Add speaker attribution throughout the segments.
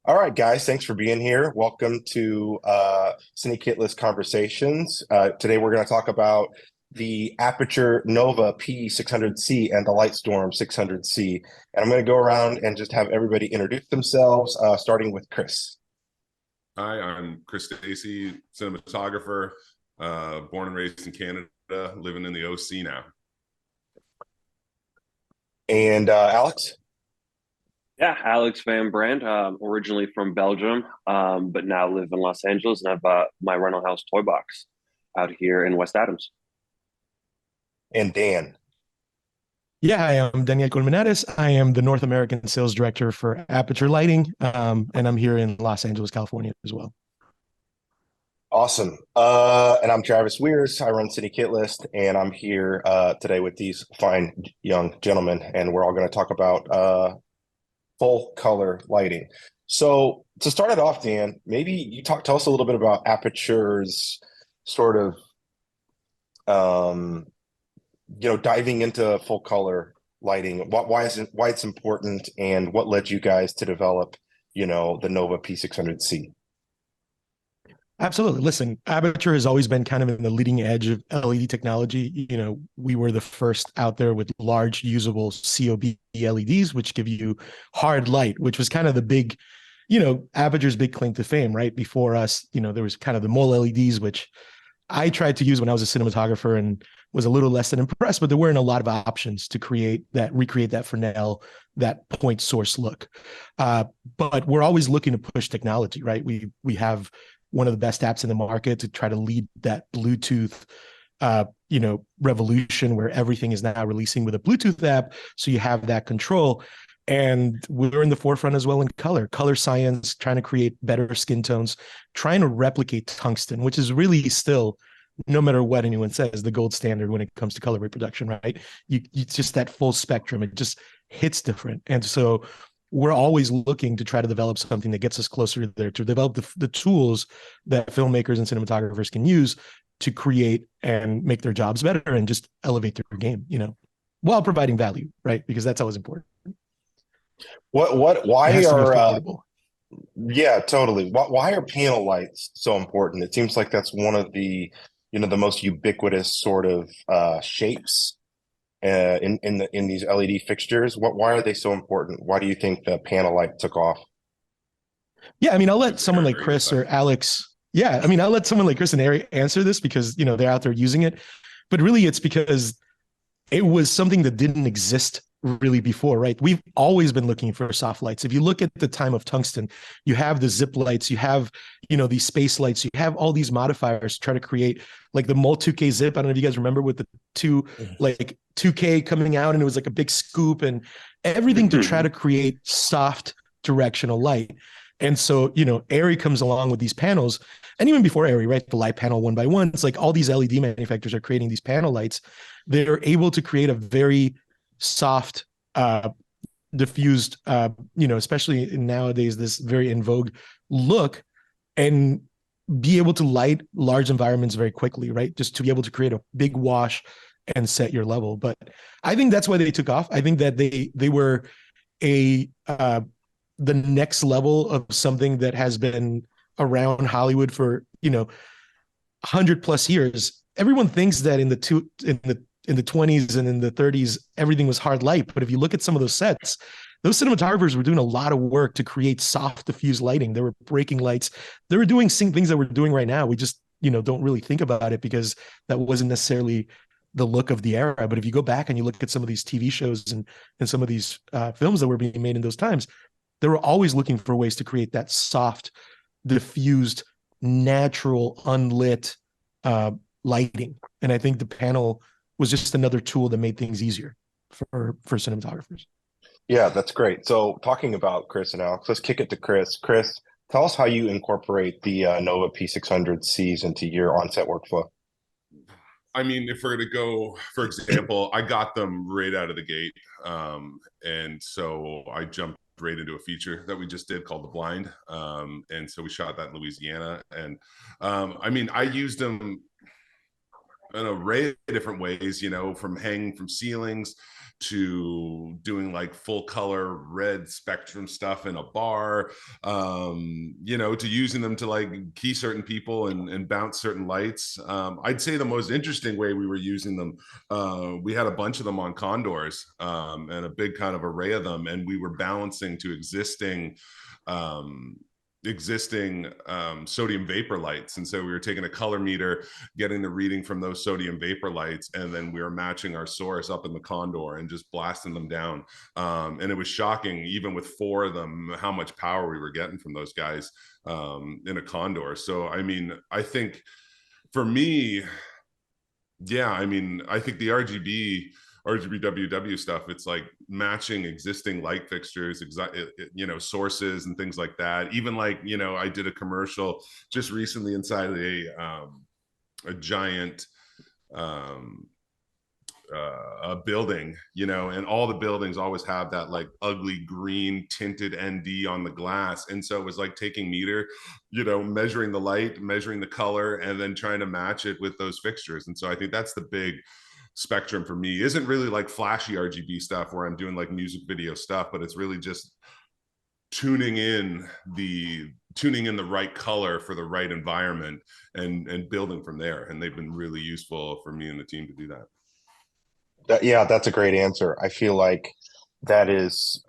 Speaker 1: All right, guys, thanks for being here. Welcome to Cine Kitless Conversations. Today we're going to talk about the Aputure Nova P600C and the Lightstorm 600C. And I'm going to go around and just have everybody introduce themselves, starting with Chris.
Speaker 2: Hi, I'm Chris Stacey, cinematographer, born and raised in Canada, living in the OC now.
Speaker 1: And Alex?
Speaker 3: Yeah, Alex Van Brande, originally from Belgium, but now live in Los Angeles, and I've my rental house Toybox out here in West Adams.
Speaker 1: And Dan.
Speaker 4: Yeah, hi, I'm Daniel Colmenares. I am the North American sales director for Aputure Lighting, and I'm here in Los Angeles, California as well.
Speaker 1: Awesome. And I'm Travis Weirs. I run Cine Kitlist, and I'm here today with these fine young gentlemen, and we're all going to talk about full color lighting. So to start it off, Dan, maybe you tell us a little bit about Aputure's sort of diving into full color lighting. Why it's important, and what led you guys to develop the Nova P600C?
Speaker 4: Absolutely. Listen, Aputure has always been kind of in the leading edge of LED technology. We were the first out there with large usable COB LEDs, which give you hard light, which was kind of the big, Aputure's big claim to fame, right? Before us, there was kind of the mole LEDs, which I tried to use when I was a cinematographer and was a little less than impressed, but there weren't a lot of options to recreate that Fresnel, that point source look. But we're always looking to push technology, right? We have one of the best apps in the market to try to lead that Bluetooth, revolution where everything is now releasing with a Bluetooth app. So you have that control. And we're in the forefront as well in color science, trying to create better skin tones, trying to replicate tungsten, which is really still, no matter what anyone says, the gold standard when it comes to color reproduction, right? You just that full spectrum, it just hits different. And so we're always looking to try to develop something that gets us closer there, to develop the tools that filmmakers and cinematographers can use to create and make their jobs better and just elevate their game, while providing value, right? Because that's always important.
Speaker 1: Why are yeah, totally. Why are panel lights so important? It seems like that's one of the most ubiquitous sort of shapes in these LED fixtures. Why are they so important? Why do you think the panel light took off?
Speaker 4: Yeah, I mean, I'll let someone like Chris or Alex. Yeah, I mean, I'll let someone like Chris and Ari answer this because they're out there using it. But really, it's because it was something that didn't exist really before, right? We've always been looking for soft lights. If you look at the time of tungsten, you have the zip lights, you have, these space lights, you have all these modifiers to try to create like the Mul 2K zip. I don't know if you guys remember with the 2K coming out, and it was like a big scoop and everything to try to create soft directional light. And so, Ari comes along with these panels, and even before Ari, right, the light panel one by one, it's like all these LED manufacturers are creating these panel lights. They're able to create a very soft, diffused, especially nowadays, this very in vogue look, and be able to light large environments very quickly, right? Just to be able to create a big wash and set your level. But I think that's why they took off. I think that they were the next level of something that has been around Hollywood for 100+ years. Everyone thinks that in the 20s and in the 30s, everything was hard light. But if you look at some of those sets, those cinematographers were doing a lot of work to create soft diffuse lighting. They were breaking lights. They were doing things that we're doing right now. We just, don't really think about it because that wasn't necessarily the look of the era. But if you go back and you look at some of these TV shows and some of these films that were being made in those times, they were always looking for ways to create that soft, diffused, natural, unlit lighting. And I think the panel was just another tool that made things easier for cinematographers.
Speaker 1: Yeah, that's great. So talking about Chris and Alex, let's kick it to Chris. Chris, tell us how you incorporate the Nova P600Cs into your on-set workflow.
Speaker 2: I mean, if we're going to go, for example, I got them right out of the gate. And so I jumped right into a feature that we just did called The Blind. And so we shot that in Louisiana. And I mean, I used them an array of different ways, from hanging from ceilings to doing like full color red spectrum stuff in a bar, to using them to like key certain people and bounce certain lights. I'd say the most interesting way we were using them, we had a bunch of them on condors, and a big kind of array of them, and we were balancing to existing sodium vapor lights. And so we were taking a color meter, getting the reading from those sodium vapor lights, and then we were matching our source up in the condor and just blasting them down. And it was shocking, even with 4 of them, how much power we were getting from those guys in a condor. So I mean, I think for me, I think the RGBWW stuff, it's like matching existing light fixtures, sources and things like that. Even like, I did a commercial just recently inside of a giant a building, and all the buildings always have that like ugly green tinted ND on the glass. And so it was like taking meter, measuring the light, measuring the color, and then trying to match it with those fixtures. And so I think that's the big spectrum for me. Isn't really like flashy RGB stuff where I'm doing like music video stuff, but it's really just tuning in the right color for the right environment and building from there. And they've been really useful for me and the team to do that.
Speaker 1: That's a great answer. I feel like that is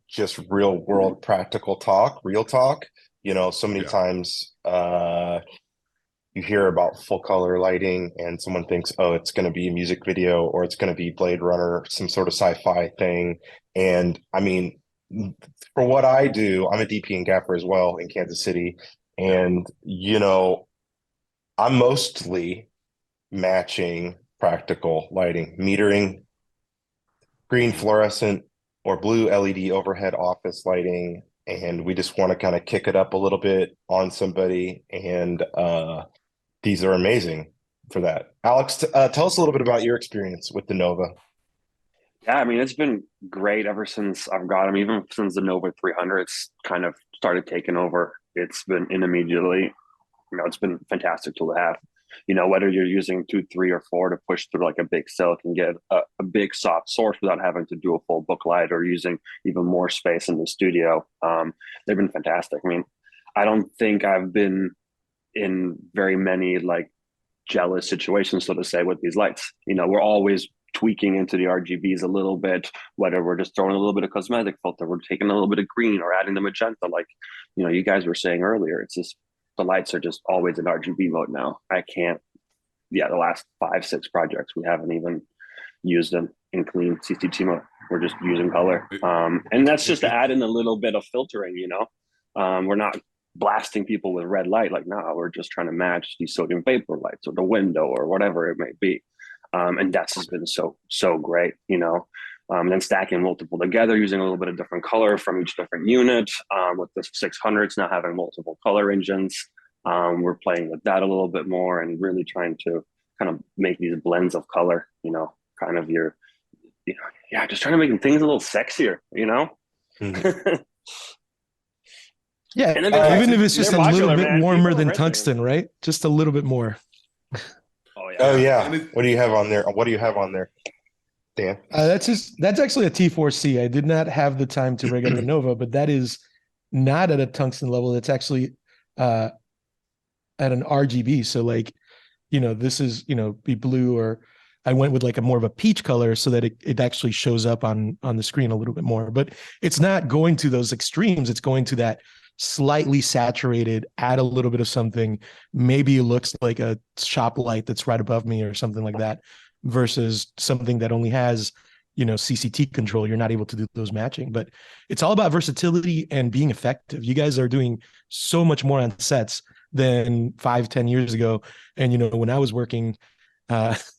Speaker 1: just real world practical talk, real talk. So many times you hear about full color lighting and someone thinks, oh, it's going to be a music video or it's going to be Blade Runner, some sort of sci-fi thing. And I mean, for what I do, I'm a DP and gaffer as well in Kansas City. And, I'm mostly matching practical lighting, metering, green fluorescent or blue LED overhead office lighting. And we just want to kind of kick it up a little bit on somebody. And these are amazing for that. Alex, tell us a little bit about your experience with the Nova.
Speaker 3: Yeah, I mean, it's been great ever since I've got them, even since the Nova 300's kind of started taking over. It's been immediately, it's been fantastic to have. Whether you're using 2, 3, or 4 to push through like a big silk and get a big soft source without having to do a full book light or using even more space in the studio. They've been fantastic. I mean, I don't think I've been in very many like jealous situations, so to say, with these lights. We're always tweaking into the RGBs a little bit, whether we're just throwing a little bit of cosmetic filter, we're taking a little bit of green or adding the magenta, like, you guys were saying earlier. It's just, the lights are just always in RGB mode now. The last 5, 6 projects, we haven't even used them in clean CCT mode. We're just using color. And that's just to add in a little bit of filtering, we're not blasting people with red light. Like, no, we're just trying to match these sodium vapor lights or the window or whatever it may be. And that's just been so great, and then stacking multiple together using a little bit of different color from each different unit. With the 600s now having multiple color engines, we're playing with that a little bit more and really trying to kind of make these blends of color, kind of just trying to make things a little sexier,
Speaker 4: Mm-hmm. Yeah, even if it's just a little bit warmer than tungsten, right? Just a little bit more.
Speaker 1: Oh yeah. What do you have on there? Dan?
Speaker 4: That's actually a T4C. I did not have the time to rig up a Nova, but that is not at a tungsten level. It's actually at an RGB. So like, this is, be blue, or I went with like a more of a peach color so that it actually shows up on the screen a little bit more. But it's not going to those extremes. It's going to that slightly saturated, add a little bit of something. Maybe it looks like a shop light that's right above me or something like that, versus something that only has, CCT control. You're not able to do those matching, but it's all about versatility and being effective. You guys are doing so much more on sets than 5-10 years ago. And, when I was working as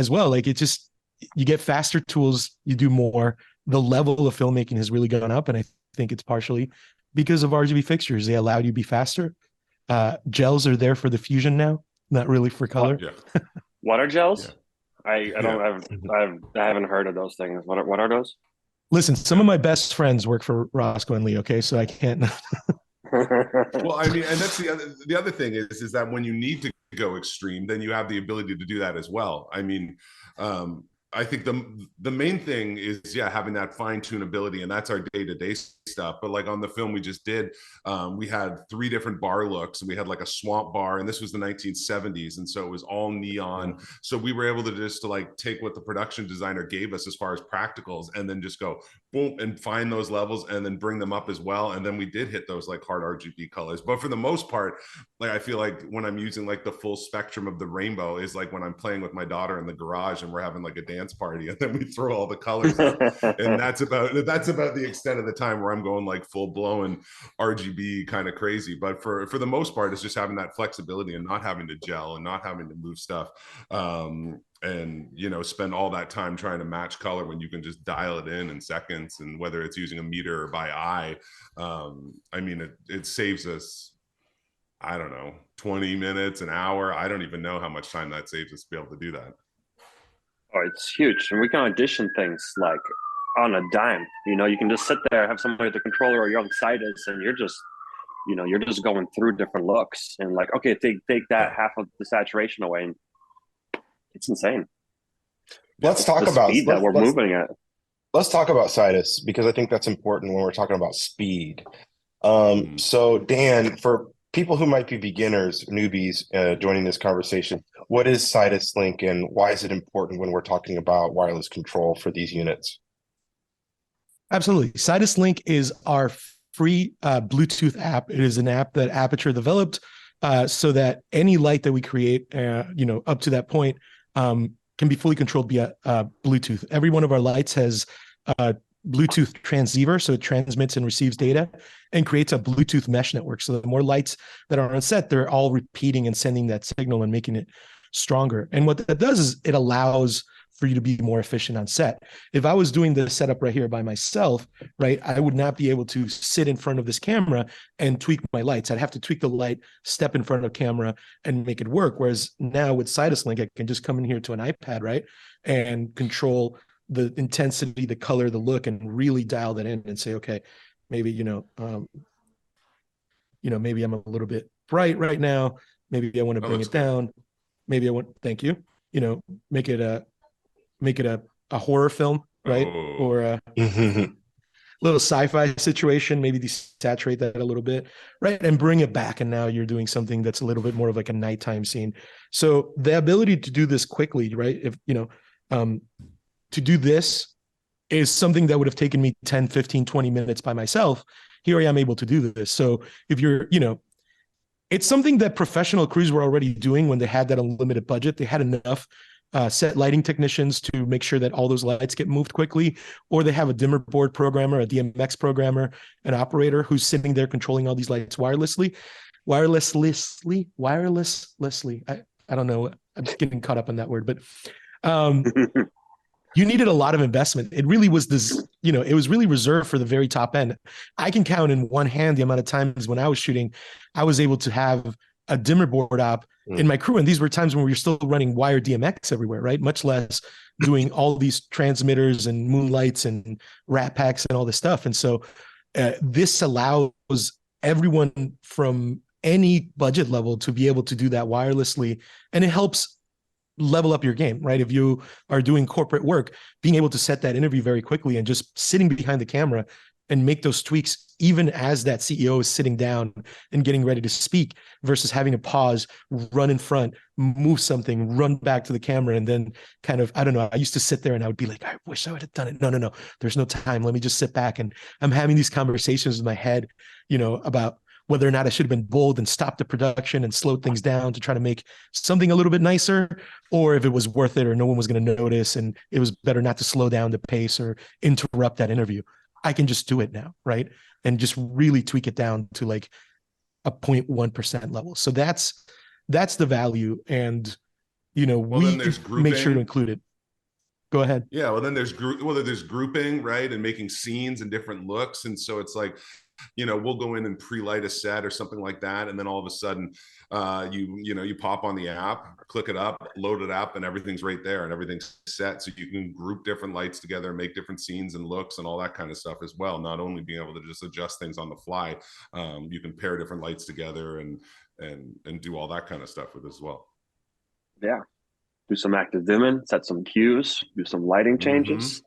Speaker 4: well, like you get faster tools, you do more. The level of filmmaking has really gone up. And I think it's partially because of RGB fixtures. They allowed you to be faster. Gels are there for the fusion now, not really for color.
Speaker 2: Yeah.
Speaker 3: What are gels? I haven't heard of those things. What are those?
Speaker 4: Listen, some of my best friends work for Roscoe and Lee. Okay, so I can't.
Speaker 2: Well, I mean, and that's the other thing is that when you need to go extreme, then you have the ability to do that as well. I mean, I think the main thing is, yeah, having that fine tunability, and that's our day-to-day stuff. But like on the film we just did, we had 3 different bar looks, and we had like a swamp bar, and this was the 1970s, and so it was all neon. So we were able to just like take what the production designer gave us as far as practicals, and then just go boom and find those levels, and then bring them up as well. And then we did hit those like hard RGB colors. But for the most part, like I feel like when I'm using like the full spectrum of the rainbow is like when I'm playing with my daughter in the garage and we're having like a dance party, and then we throw all the colors up. And that's about the extent of the time where I'm going like full blown RGB kind of crazy. But for the most part, it's just having that flexibility and not having to gel and not having to move stuff, and you know, spend all that time trying to match color when you can just dial it in seconds. And whether it's using a meter or by eye, I mean, it saves us, I don't know, 20 minutes, an hour. I don't even know how much time that saves us to be able to do that.
Speaker 3: Oh, it's huge. And we can audition things like on a dime. You know, you can just sit there, have somebody with the controller, or you're on Sidus, and you're just, you know, you're just going through different looks and like, okay, take that half of the saturation away. And it's insane.
Speaker 1: Let's talk
Speaker 3: the
Speaker 1: about
Speaker 3: speed that we're moving at.
Speaker 1: Let's talk about Sidus, because I think that's important when we're talking about speed. So Dan, for people who might be beginners, newbies, joining this conversation, what is Sidus Link and why is it important when we're talking about wireless control for these units?
Speaker 4: Absolutely. Sidus Link is our free Bluetooth app. It is an app that Aputure developed so that any light that we create, you know, up to that point, can be fully controlled via Bluetooth. Every one of our lights has a Bluetooth transceiver, so it transmits and receives data and creates a Bluetooth mesh network. So the more lights that are on set, they're all repeating and sending that signal and making it stronger. And what that does is it allows for you to be more efficient on set. If I was doing the setup right here by myself, right, I would not be able to sit in front of this camera and tweak my lights. I'd have to tweak the light, step in front of the camera and make it work. Whereas now with Sidus Link, I can just come in here to an iPad, right, and control the intensity, the color, the look, and really dial that in and say, okay, maybe, maybe I'm a little bit bright right now. Maybe I want to bring it down. Maybe I want, thank you, make it a horror film, right? Or a little sci-fi situation, maybe desaturate that a little bit, right? And bring it back. And now you're doing something that's a little bit more of like a nighttime scene. So the ability to do this quickly, right? If, to do this is something that would have taken me 10, 15, 20 minutes by myself. Here I am able to do this. So if you're, it's something that professional crews were already doing when they had that unlimited budget. They had enough set lighting technicians to make sure that all those lights get moved quickly, or they have a dimmer board programmer, a DMX programmer, an operator who's sitting there controlling all these lights wirelessly. I don't know. I'm getting caught up on that word, but you needed a lot of investment. It really was this, it was really reserved for the very top end. I can count in one hand the amount of times when I was shooting, I was able to have a dimmer board op in my crew. And these were times when we were still running wire DMX everywhere, right? Much less doing all these transmitters and moonlights and rat packs and all this stuff. And so this allows everyone from any budget level to be able to do that wirelessly. And it helps level up your game, right? If you are doing corporate work, being able to set that interview very quickly and just sitting behind the camera and make those tweaks even as that CEO is sitting down and getting ready to speak, versus having to pause, run in front, move something, run back to the camera, and then kind of, I don't know, I used to sit there and I would be like, I wish I would have done it. No, there's no time. Let me just sit back. And I'm having these conversations in my head, about whether or not I should have been bold and stopped the production and slowed things down to try to make something a little bit nicer, or if it was worth it or no one was going to notice and it was better not to slow down the pace or interrupt that interview. I can just do it now, right? And just really tweak it down to like a 0.1% level. So that's the value. And, we make sure to include it. Go ahead.
Speaker 2: Yeah. Well, then there's grouping, right? And making scenes and different looks. And so it's like, we'll go in and pre-light a set or something like that, and then all of a sudden you pop on the app, click it up, load it up, and everything's right there and everything's set, so you can group different lights together, make different scenes and looks and all that kind of stuff as well. Not only being able to just adjust things on the fly, you can pair different lights together and do all that kind of stuff with it as well.
Speaker 3: Yeah, do some active dimming, set some cues, do some lighting changes.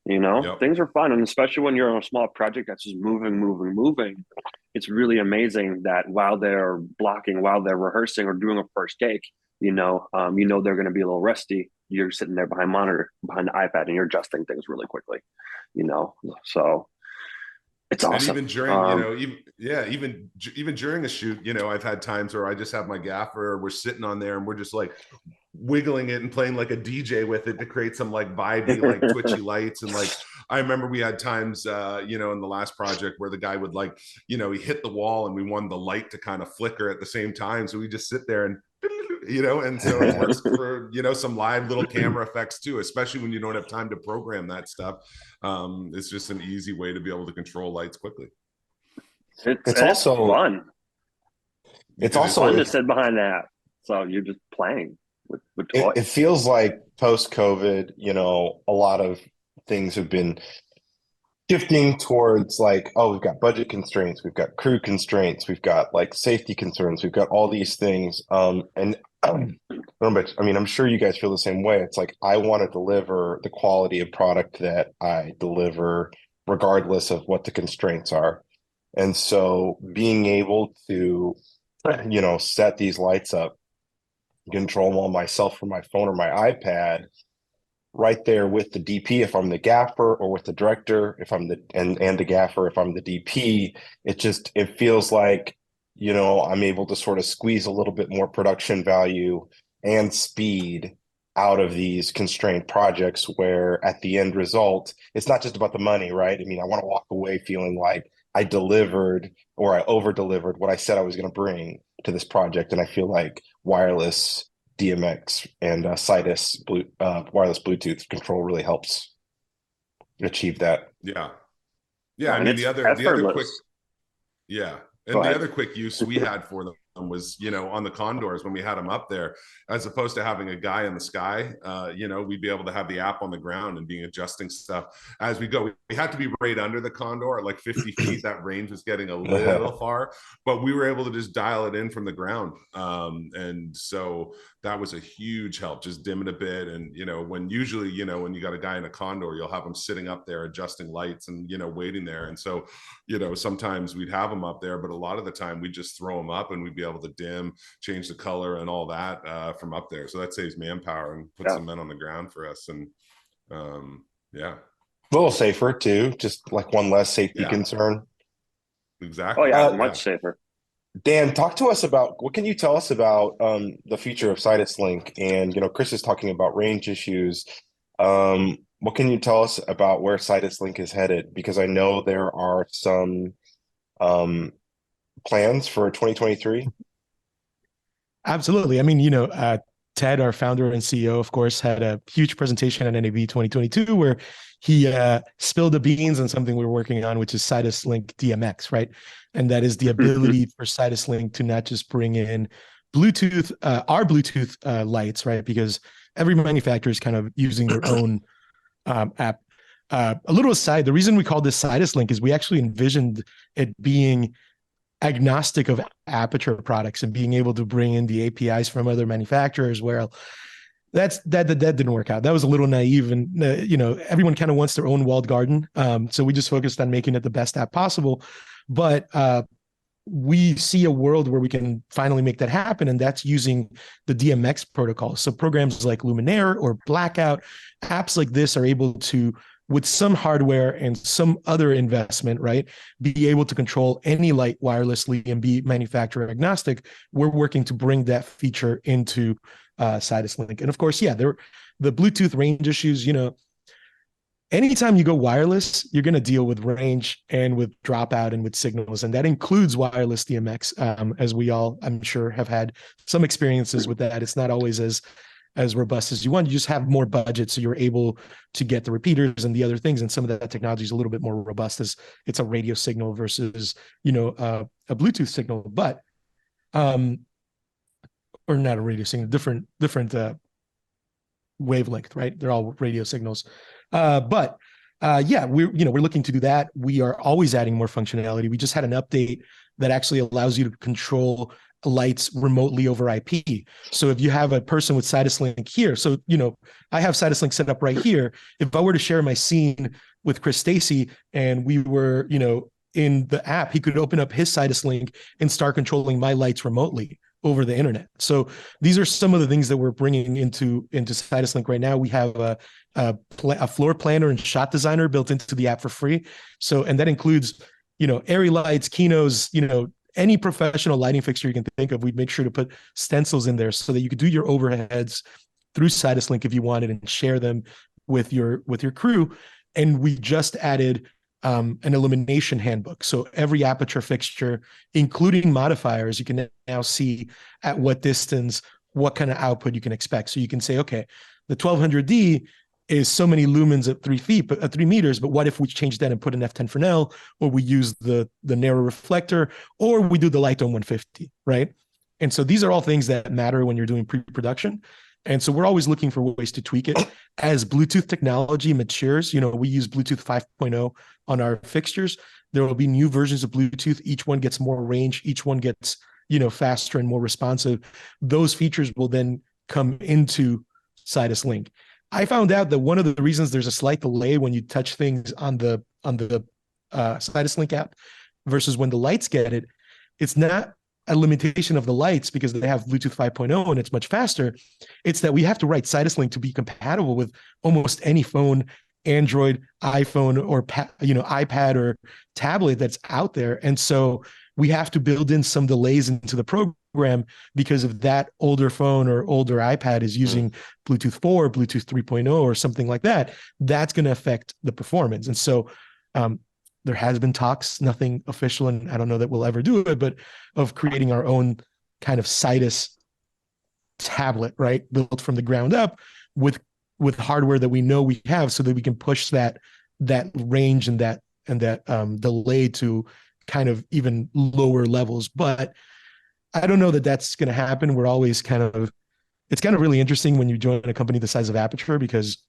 Speaker 3: Things are fun. And especially when you're on a small project that's just moving, it's really amazing that while they're blocking, while they're rehearsing or doing a first take, they're going to be a little rusty. You're sitting there behind the iPad, and you're adjusting things really quickly, so it's awesome.
Speaker 2: And even during, even during a shoot, I've had times where I just have my gaffer, we're sitting on there and we're just like wiggling it and playing like a DJ with it to create some like vibey, like twitchy lights. And like, I remember we had times, in the last project where the guy would like, he hit the wall and we wanted the light to kind of flicker at the same time. So we just sit there and and so it works for some live little camera effects too, especially when you don't have time to program that stuff. It's just an easy way to be able to control lights quickly.
Speaker 1: It's also
Speaker 3: fun.
Speaker 1: It's also
Speaker 3: fun to sit behind that, so you're just playing with toys.
Speaker 1: It feels like post-COVID, a lot of things have been shifting towards like, oh, we've got budget constraints, we've got crew constraints, we've got like safety concerns, we've got all these things. I'm sure you guys feel the same way. It's like, I want to deliver the quality of product that I deliver regardless of what the constraints are. And so being able to, set these lights up, control them all myself from my phone or my iPad, right there with the DP if I'm the gaffer, or with the director if I'm and the gaffer if I'm the DP. It feels like, I'm able to sort of squeeze a little bit more production value and speed out of these constrained projects, where at the end result, it's not just about the money, right? I mean, I want to walk away feeling like I delivered, or I over-delivered what I said I was going to bring to this project. And I feel like wireless DMX and Sidus wireless Bluetooth control really helps achieve that.
Speaker 2: Yeah. I mean, the other quick, and the other quick use we had for them was, on the Condors, when we had them up there, as opposed to having a guy in the sky, we'd be able to have the app on the ground and being adjusting stuff as we go. We had to be right under the Condor at like 50 feet. That range was getting a little far, but we were able to just dial it in from the ground. And so that was a huge help, just dim it a bit. And, when usually, when you got a guy in a Condor, you'll have him sitting up there adjusting lights and, waiting there. And so, sometimes we'd have them up there, but a lot of the time we just throw them up and we'd be able to dim, change the color and all that from up there. So that saves manpower and puts some men on the ground for us. And a
Speaker 1: little safer too, just like one less safety concern.
Speaker 2: Exactly.
Speaker 3: Much safer.
Speaker 1: Dan, what can you tell us about the future of Sidus Link? And Chris is talking about range issues. What can you tell us about where Sidus Link is headed? Because I know there are some plans for 2023.
Speaker 4: Absolutely. I mean, Ted, our founder and CEO, of course, had a huge presentation at NAB 2022 where he spilled the beans on something we're working on, which is Sidus Link DMX, right? And that is the ability for Sidus Link to not just bring in Bluetooth, our Bluetooth lights, right? Because every manufacturer is kind of using their own app. A little aside, the reason we call this Sidus Link is we actually envisioned it being agnostic of Aputure products and being able to bring in the APIs from other manufacturers. Well, that didn't work out. That was a little naive, and everyone kind of wants their own walled garden. So we just focused on making it the best app possible. But we see a world where we can finally make that happen, and that's using the DMX protocol. So programs like Luminaire or Blackout, apps like this are able to, with some hardware and some other investment, right, be able to control any light wirelessly and be manufacturer agnostic. We're working to bring that feature into Sidus Link. And of course, the Bluetooth range issues, anytime you go wireless, you're going to deal with range and with dropout and with signals. And that includes wireless DMX, as we all, I'm sure, have had some experiences with that. It's not always as as robust as you want. You just have more budget, so you're able to get the repeaters and the other things. And some of that technology is a little bit more robust, as it's a radio signal versus, a Bluetooth signal. But or not a radio signal, different wavelength, right? They're all radio signals. But we're looking to do that. We are always adding more functionality. We just had an update that actually allows you to control lights remotely over IP. So if you have a person with Sidus Link here, so I have Sidus Link set up right here. If I were to share my scene with Chris Stacey and we were, in the app, he could open up his Sidus Link and start controlling my lights remotely over the internet. So these are some of the things that we're bringing into Sidus Link right now. We have a floor planner and shot designer built into the app for free. So, and that includes, airy lights, Kinos, any professional lighting fixture you can think of. We'd make sure to put stencils in there so that you could do your overheads through Sidus Link if you wanted and share them with your crew. And we just added an illumination handbook. So every Aputure fixture, including modifiers, you can now see at what distance, what kind of output you can expect. So you can say, okay, the 1200D is so many lumens at 3 meters, but what if we change that and put an F10 Fresnel, or we use the narrow reflector, or we do the light on 150, right? And so these are all things that matter when you're doing pre-production. And so we're always looking for ways to tweak it. As Bluetooth technology matures, we use Bluetooth 5.0 on our fixtures. There will be new versions of Bluetooth. Each one gets more range. Each one gets, faster and more responsive. Those features will then come into Sidus Link. I found out that one of the reasons there's a slight delay when you touch things on the Sidus Link app versus when the lights get it, it's not a limitation of the lights because they have Bluetooth 5.0 and it's much faster. It's that we have to write Sidus Link to be compatible with almost any phone, Android, iPhone, or iPad or tablet that's out there. And so we have to build in some delays into the program because if that older phone or older iPad is using Bluetooth 4, Bluetooth 3.0 or something like that, that's going to affect the performance. And so there has been talks, nothing official, and I don't know that we'll ever do it, but of creating our own kind of Sidus tablet, right? Built from the ground up with hardware that we know we have so that we can push that range and that delay to kind of even lower levels. But I don't know that that's going to happen. We're always it's kind of really interesting when you join a company the size of Aputure because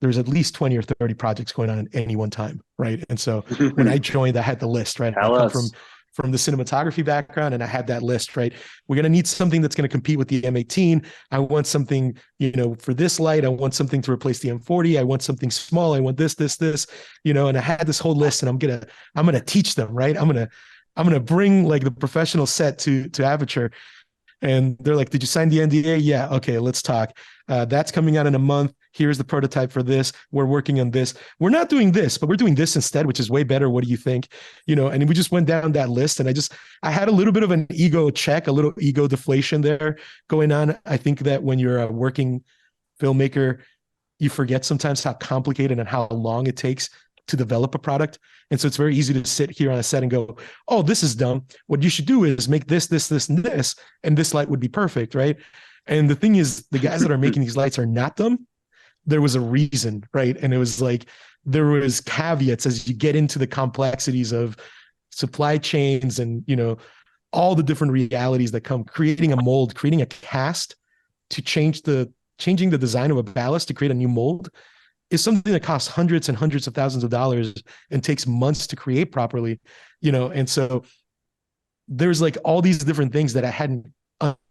Speaker 4: there's at least 20 or 30 projects going on at any one time, right? And so when I joined, I had the list, right? I come from the cinematography background and I had that list, right? We're going to need something that's going to compete with the M18. I want something, for this light. I want something to replace the M40. I want something small. I want this, and I had this whole list and I'm going to teach them, right? I'm going to bring like the professional set to Aputure. And they're like, did you sign the NDA? Yeah. Okay, let's talk. That's coming out in a month. Here's the prototype for this. We're working on this. We're not doing this, but we're doing this instead, which is way better. What do you think? And we just went down that list and I had a little bit of an ego check, a little ego deflation there going on. I think that when you're a working filmmaker, you forget sometimes how complicated and how long it takes to develop a product. And so it's very easy to sit here on a set and go, oh, this is dumb. What you should do is make this, and this, and this light would be perfect, right? And the thing is, the guys that are making these lights are not dumb. There was a reason, right? And it was like, there was caveats as you get into the complexities of supply chains and, all the different realities that come, creating a mold, creating a cast to changing the design of a ballast to create a new mold is something that costs hundreds and hundreds of thousands of dollars and takes months to create properly, and so there's like all these different things that I hadn't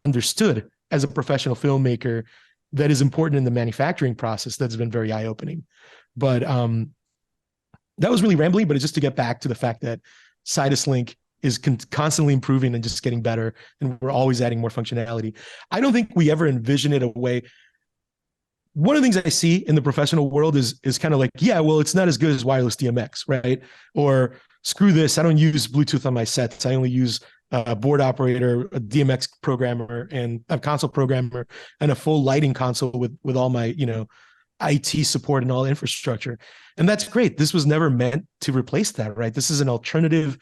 Speaker 4: understood as a professional filmmaker that is important in the manufacturing process. That's been very eye-opening. But that was really rambling, but it's just to get back to the fact that Sidus Link is constantly improving and just getting better, and we're always adding more functionality. I don't think we ever envision it a way. One of the things I see in the professional world is kind of like, yeah, well, it's not as good as wireless DMX, right? Or screw this, I don't use Bluetooth on my sets. I only use a board operator, a DMX programmer, and a console programmer, and a full lighting console with all my, IT support and all infrastructure. And that's great. This was never meant to replace that, right? This is an alternative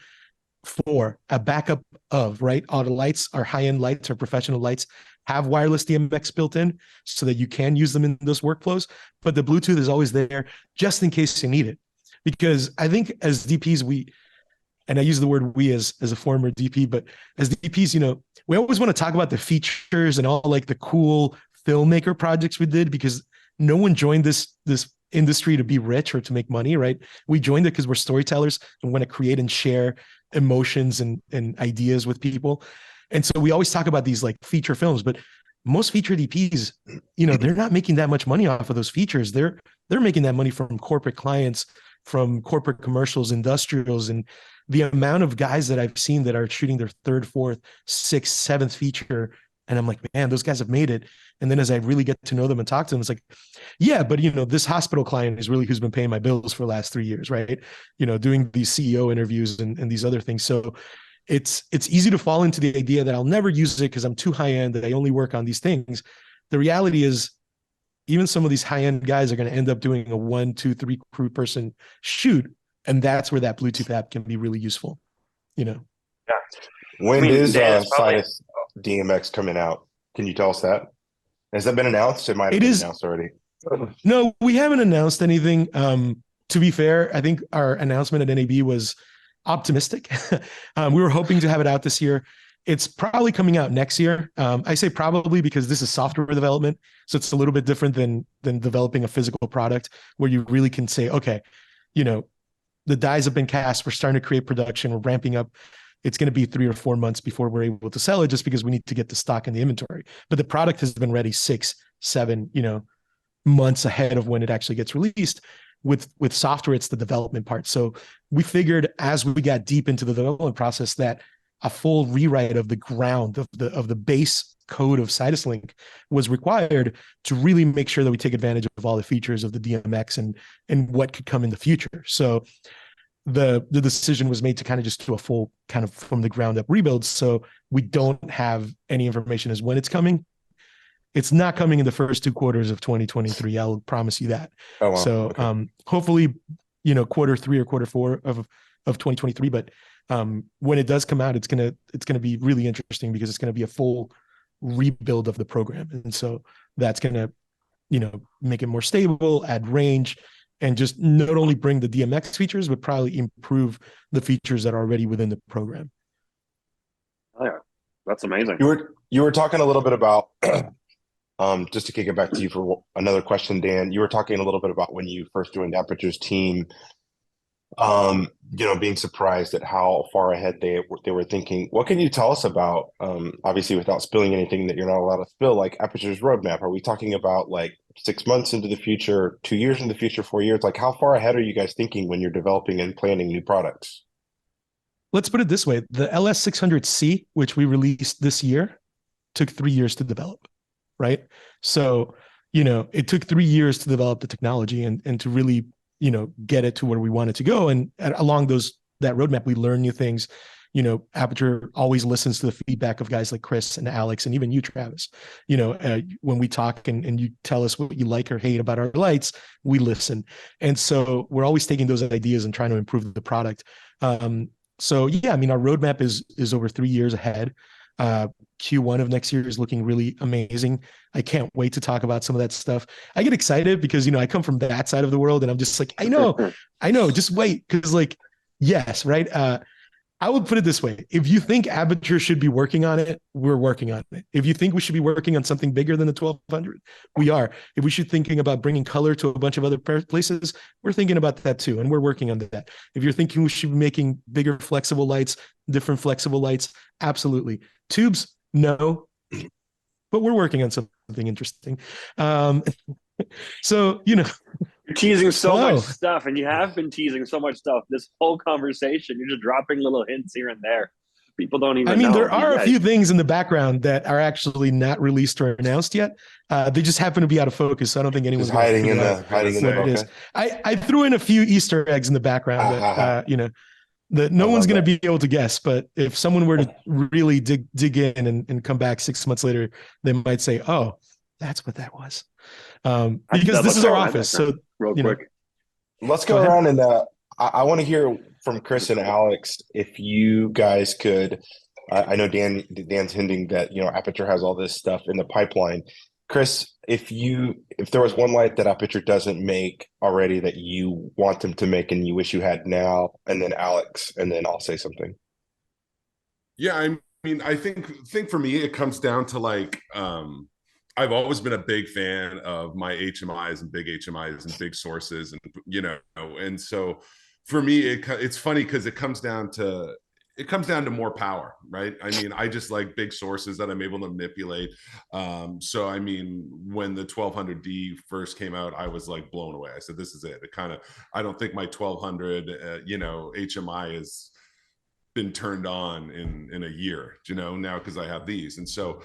Speaker 4: for a backup of, right? All the lights, our high-end lights, our professional lights have wireless DMX built in so that you can use them in those workflows. But the Bluetooth is always there just in case you need it. Because I think as DPs, and I use the word we as a former DP, but as DPs, we always want to talk about the features and all like the cool filmmaker projects we did, because no one joined this industry to be rich or to make money, right? We joined it because we're storytellers and want to create and share emotions and ideas with people. And so we always talk about these like feature films, but most feature DPs, they're not making that much money off of those features. They're making that money from corporate clients, from corporate commercials, industrials, and the amount of guys that I've seen that are shooting their third, fourth, sixth, seventh feature. And I'm like, man, those guys have made it. And then as I really get to know them and talk to them, it's like, yeah, but this hospital client is really who's been paying my bills for the last 3 years, right? Doing these CEO interviews and these other things. So it's easy to fall into the idea that I'll never use it because I'm too high end, that I only work on these things. The reality is, even some of these high end guys are going to end up doing a 1, 2, 3 crew person shoot. And that's where that Bluetooth app can be really useful,
Speaker 1: Yeah. When is Sidus DMX coming out? Can you tell us that? Has that been announced? It might have been announced already.
Speaker 4: No, we haven't announced anything. To be fair, I think our announcement at NAB was optimistic. We were hoping to have it out this year. It's probably coming out next year. I say probably because this is software development. So it's a little bit different than developing a physical product where you really can say, okay, the dies have been cast. We're starting to create production. We're ramping up. It's going to be 3 or 4 months before we're able to sell it, just because we need to get the stock in the inventory. But the product has been ready 6, 7, months ahead of when it actually gets released. With software, it's the development part. So we figured as we got deep into the development process that a full rewrite of the ground of the base code of Sidus Link was required to really make sure that we take advantage of all the features of the DMX and what could come in the future. So the decision was made to kind of just do a full kind of from the ground up rebuild. So we don't have any information as when it's coming. It's not coming in the first 2 quarters of 2023. I'll promise you that.
Speaker 1: Oh, wow.
Speaker 4: So
Speaker 1: okay.
Speaker 4: Hopefully, quarter 3 or quarter 4 of 2023. But when it does come out, it's gonna be really interesting because it's gonna be a full rebuild of the program, and so that's gonna make it more stable, add range, and just not only bring the DMX features, but probably improve the features that are already within the program.
Speaker 3: Oh yeah, that's amazing.
Speaker 1: You were talking a little bit about just to kick it back to you for another question, Dan. You were talking a little bit about when you first joined Aputure's team, being surprised at how far ahead they were thinking. What can you tell us about, obviously without spilling anything that you're not allowed to spill, like Aputure's roadmap? Are we talking about like 6 months into the future, 2 years in the future, 4 years? Like how far ahead are you guys thinking when you're developing and planning new products?
Speaker 4: Let's put it this way. The LS600C, which we released this year, took 3 years to develop, right? So, it took 3 years to develop the technology and to really get it to where we want it to go. And along that roadmap, we learn new things. Aputure always listens to the feedback of guys like Chris and Alex, and even you, Travis. When we talk and you tell us what you like or hate about our lights, we listen. And so we're always taking those ideas and trying to improve the product. So yeah, our roadmap is over 3 years ahead. Q1 of next year is looking really amazing. I can't wait to talk about some of that stuff. I get excited because, I come from that side of the world and I'm just like, I know, just wait. Cause yes, right. I would put it this way. If you think Aputure should be working on it, we're working on it. If you think we should be working on something bigger than the 1200, we are. If we should thinking about bringing color to a bunch of other places, we're thinking about that too. And we're working on that. If you're thinking we should be making bigger flexible lights, different flexible lights, absolutely. Tubes, no, but we're working on something interesting. So,
Speaker 3: you're teasing so much stuff, and you have been teasing so much stuff this whole conversation. You're just dropping little hints here and there. People don't even know.
Speaker 4: There are a few things in the background that are actually not released or announced yet. They just happen to be out of focus. So I don't think anyone's
Speaker 1: hiding in the focus.
Speaker 4: I threw in a few Easter eggs in the background that, that no one's going to be able to guess. But if someone were to really dig in and come back 6 months later, they might say, oh, that's what that was. Because this is our office. So
Speaker 3: real quick,
Speaker 1: let's go around and I want to hear from Chris and Alex if you guys could I know Dan's hinting that, Aputure has all this stuff in the pipeline. Chris, if there was one light that Aputure doesn't make already that you want them to make and you wish you had now, and then Alex, and then I'll say something.
Speaker 2: Yeah, I mean, I think for me it comes down to like I've always been a big fan of my HMIs and big HMIs and big sources, and and so for me it's funny because it comes down to more power, right? I mean, I just like big sources that I'm able to manipulate. So I mean, when the 1200D first came out, I was like blown away. I said, this is it. I don't think my 1200 HMI is been turned on in a year, now because I have these. And so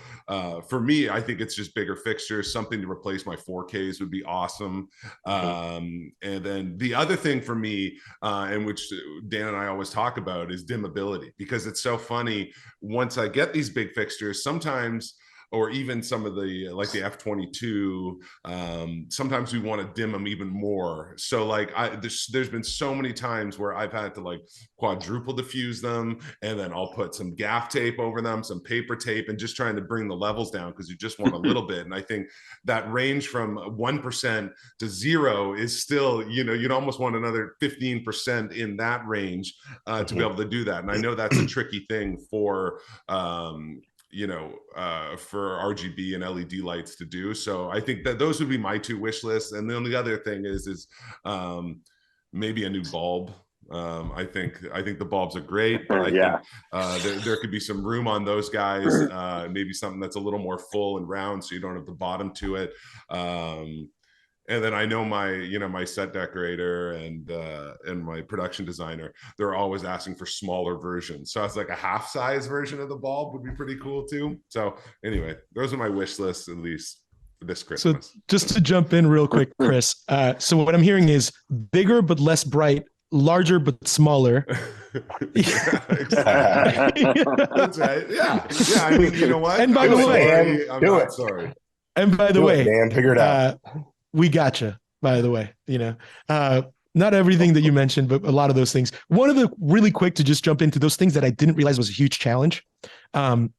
Speaker 2: for me, I think it's just bigger fixtures. Something to replace my 4Ks would be awesome. And then the other thing for me, and which Dan and I always talk about, is dimmability, because it's so funny. Once I get these big fixtures, sometimes, or even some of the like the F22, sometimes we want to dim them even more. So like there's been so many times where I've had to like quadruple diffuse them, and then I'll put some gaff tape over them, some paper tape, and just trying to bring the levels down because you just want a little bit. And I think that range from 1% to 0 is still, you'd almost want another 15% in that range to be able to do that. And I know that's a tricky thing for for RGB and LED lights to do. So I think that those would be my two wish lists. And then the other thing is maybe a new bulb. I think the bulbs are great, but I think there could be some room on those guys. Maybe something that's a little more full and round, so you don't have the bottom to it. And then I know my set decorator and my production designer, they're always asking for smaller versions. So it's like a half size version of the bulb would be pretty cool too. So anyway, those are my wish lists, at least for this Christmas.
Speaker 4: So just to jump in real quick, Chris. So what I'm hearing is bigger but less bright, larger but smaller.
Speaker 2: Yeah, exactly. That's right. Yeah. I mean, you know what?
Speaker 4: And by the way,
Speaker 2: I'm not sorry.
Speaker 4: And by the way,
Speaker 1: Dan, figure it out.
Speaker 4: We gotcha, by the way, not everything that you mentioned, but a lot of those things. One of the really quick to just jump into those things that I didn't realize was a huge challenge. And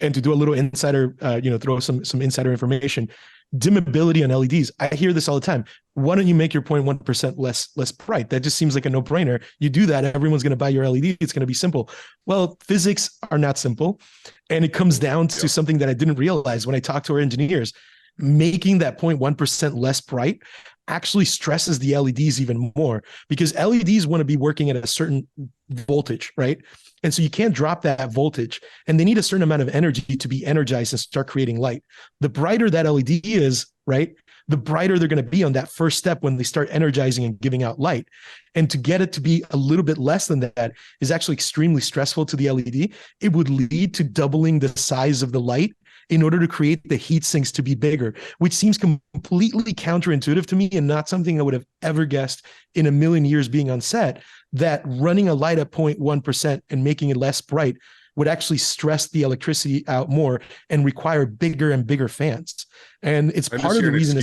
Speaker 4: to do a little insider, throw some insider information, dimmability on LEDs. I hear this all the time. Why don't you make your 0.1% less bright? That just seems like a no brainer. You do that, everyone's going to buy your LED. It's going to be simple. Well, physics are not simple. And it comes down to something that I didn't realize when I talked to our engineers. Making that 0.1% less bright actually stresses the LEDs even more, because LEDs want to be working at a certain voltage, right? And so you can't drop that voltage, and they need a certain amount of energy to be energized and start creating light. The brighter that LED is, right, the brighter they're going to be on that first step when they start energizing and giving out light. And to get it to be a little bit less than that is actually extremely stressful to the LED. It would lead to doubling the size of the light in order to create the heat sinks to be bigger, which seems completely counterintuitive to me and not something I would have ever guessed in a million years being on set, that running a light at 0.1% and making it less bright would actually stress the electricity out more and require bigger and bigger fans. And it's part of the reason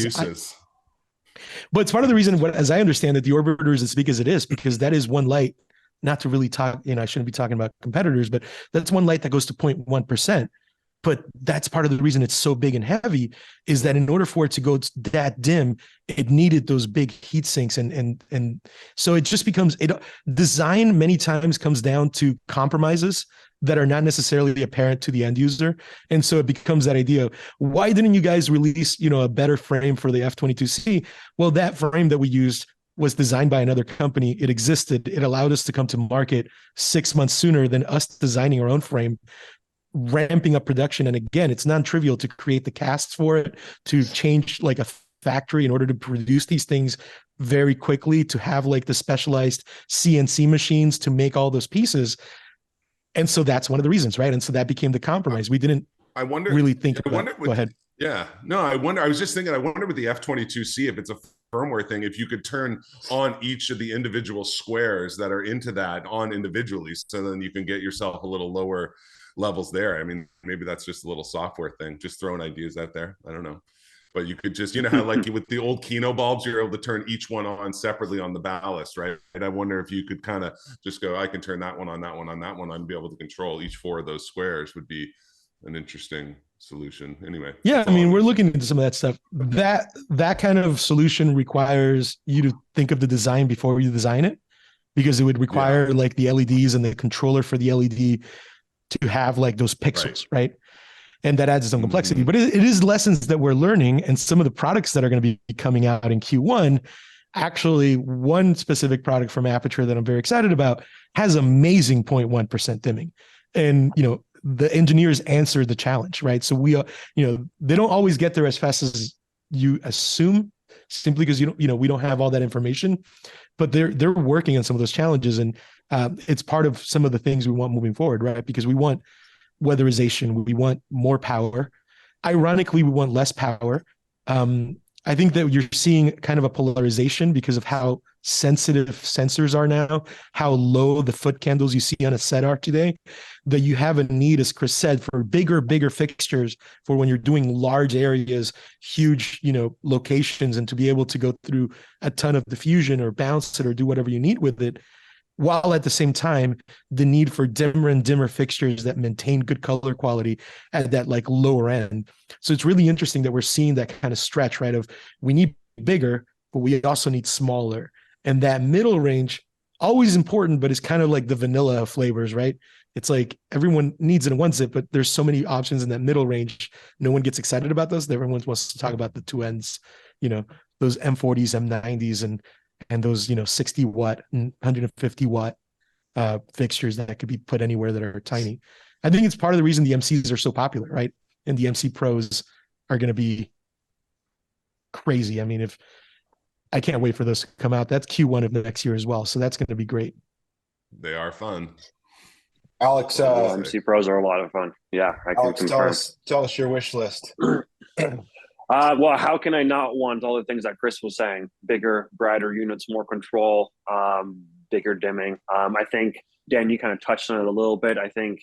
Speaker 4: but it's part of the reason, as I understand it, the orbiter is as big as it is, because that is one light, not to really talk, I shouldn't be talking about competitors, but that's one light that goes to 0.1%. But that's part of the reason it's so big and heavy, is that in order for it to go that dim, it needed those big heat sinks. And so it just becomes, design many times comes down to compromises that are not necessarily apparent to the end user. And so it becomes that idea of, why didn't you guys release, a better frame for the F22C? Well, that frame that we used was designed by another company. It existed. It allowed us to come to market 6 months sooner than us designing our own frame, ramping up production. And again, it's non-trivial to create the casts for it, to change like a factory in order to produce these things very quickly, to have like the specialized CNC machines to make all those pieces. And so that's one of the reasons, right? And so that became the compromise. We didn't really think about it. Go ahead.
Speaker 2: Yeah, no, I was just thinking, I wonder with the F22C, if it's a firmware thing, if you could turn on each of the individual squares that are into that on individually, so then you can get yourself a little lower levels there. I mean, maybe that's just a little software thing, just throwing ideas out there. I don't know. but you could just, you know how like with the old Kino bulbs, you're able to turn each one on separately on the ballast, right? And I wonder if you could kind of just go, I can turn that one on, that one on, that one, and be able to control each 4 of those squares. Would be an interesting solution. Anyway.
Speaker 4: Yeah, I mean, we're looking into some of that stuff. That kind of solution requires you to think of the design before you design it, because it would require like the LEDs and the controller for the LED to have like those pixels, right? And that adds its own complexity. But it is lessons that we're learning, and some of the products that are going to be coming out in Q1. Actually, one specific product from Aputure that I'm very excited about has amazing 0.1% dimming, and the engineers answered the challenge, right? So we are, they don't always get there as fast as you assume, simply because we don't have all that information, but they're working on some of those challenges, and it's part of some of the things we want moving forward, right? Because we want weatherization, we want more power. Ironically, we want less power. I think that you're seeing kind of a polarization because of how sensitive sensors are now, how low the foot candles you see on a set are today, that you have a need, as Chris said, for bigger fixtures for when you're doing large areas, huge, locations, and to be able to go through a ton of diffusion or bounce it or do whatever you need with it, while at the same time, the need for dimmer and dimmer fixtures that maintain good color quality at that like lower end. So it's really interesting that we're seeing that kind of stretch, right? Of we need bigger, but we also need smaller. And that middle range, always important, but it's kind of like the vanilla of flavors, right? It's like everyone needs it and wants it, but there's so many options in that middle range. No one gets excited about those. Everyone wants to talk about the 2 ends, those M40s, M90s, and those 60 watt and 150 watt fixtures that could be put anywhere that are tiny. I think it's part of the reason the MCs are so popular, right? And the MC Pros are going to be crazy. I mean, I can't wait for those to come out. That's Q1 of next year as well, so that's going to be great.
Speaker 2: They are fun.
Speaker 1: Alex,
Speaker 3: MC Pros are a lot of fun. Yeah, I can
Speaker 1: Alex,
Speaker 3: confirm.
Speaker 1: tell us your wish list.
Speaker 3: Well, how can I not want all the things that Chris was saying? Bigger, brighter units, more control, bigger dimming. I think, Dan, you kind of touched on it a little bit. I think,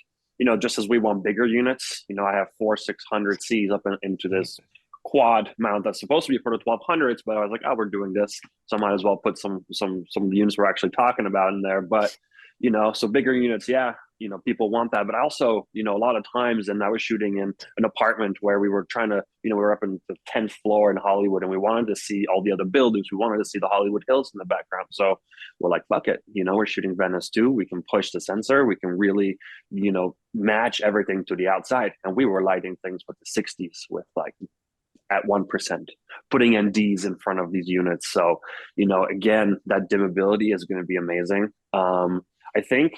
Speaker 3: just as we want bigger units, I have 4 600Cs up into this quad mount that's supposed to be for the 1200s, but I was like, oh, we're doing this, so I might as well put some of the units we're actually talking about in there. But so bigger units, yeah, people want that. But also, a lot of times, and I was shooting in an apartment where we were trying to, we were up in the 10th floor in Hollywood, and we wanted to see all the other buildings. We wanted to see the Hollywood Hills in the background. So we're like, fuck it, we're shooting Venice too. We can push the sensor. We can really, match everything to the outside. And we were lighting things with the 60s with like at 1%, putting NDs in front of these units. So, again, that dimmability is going to be amazing. I think,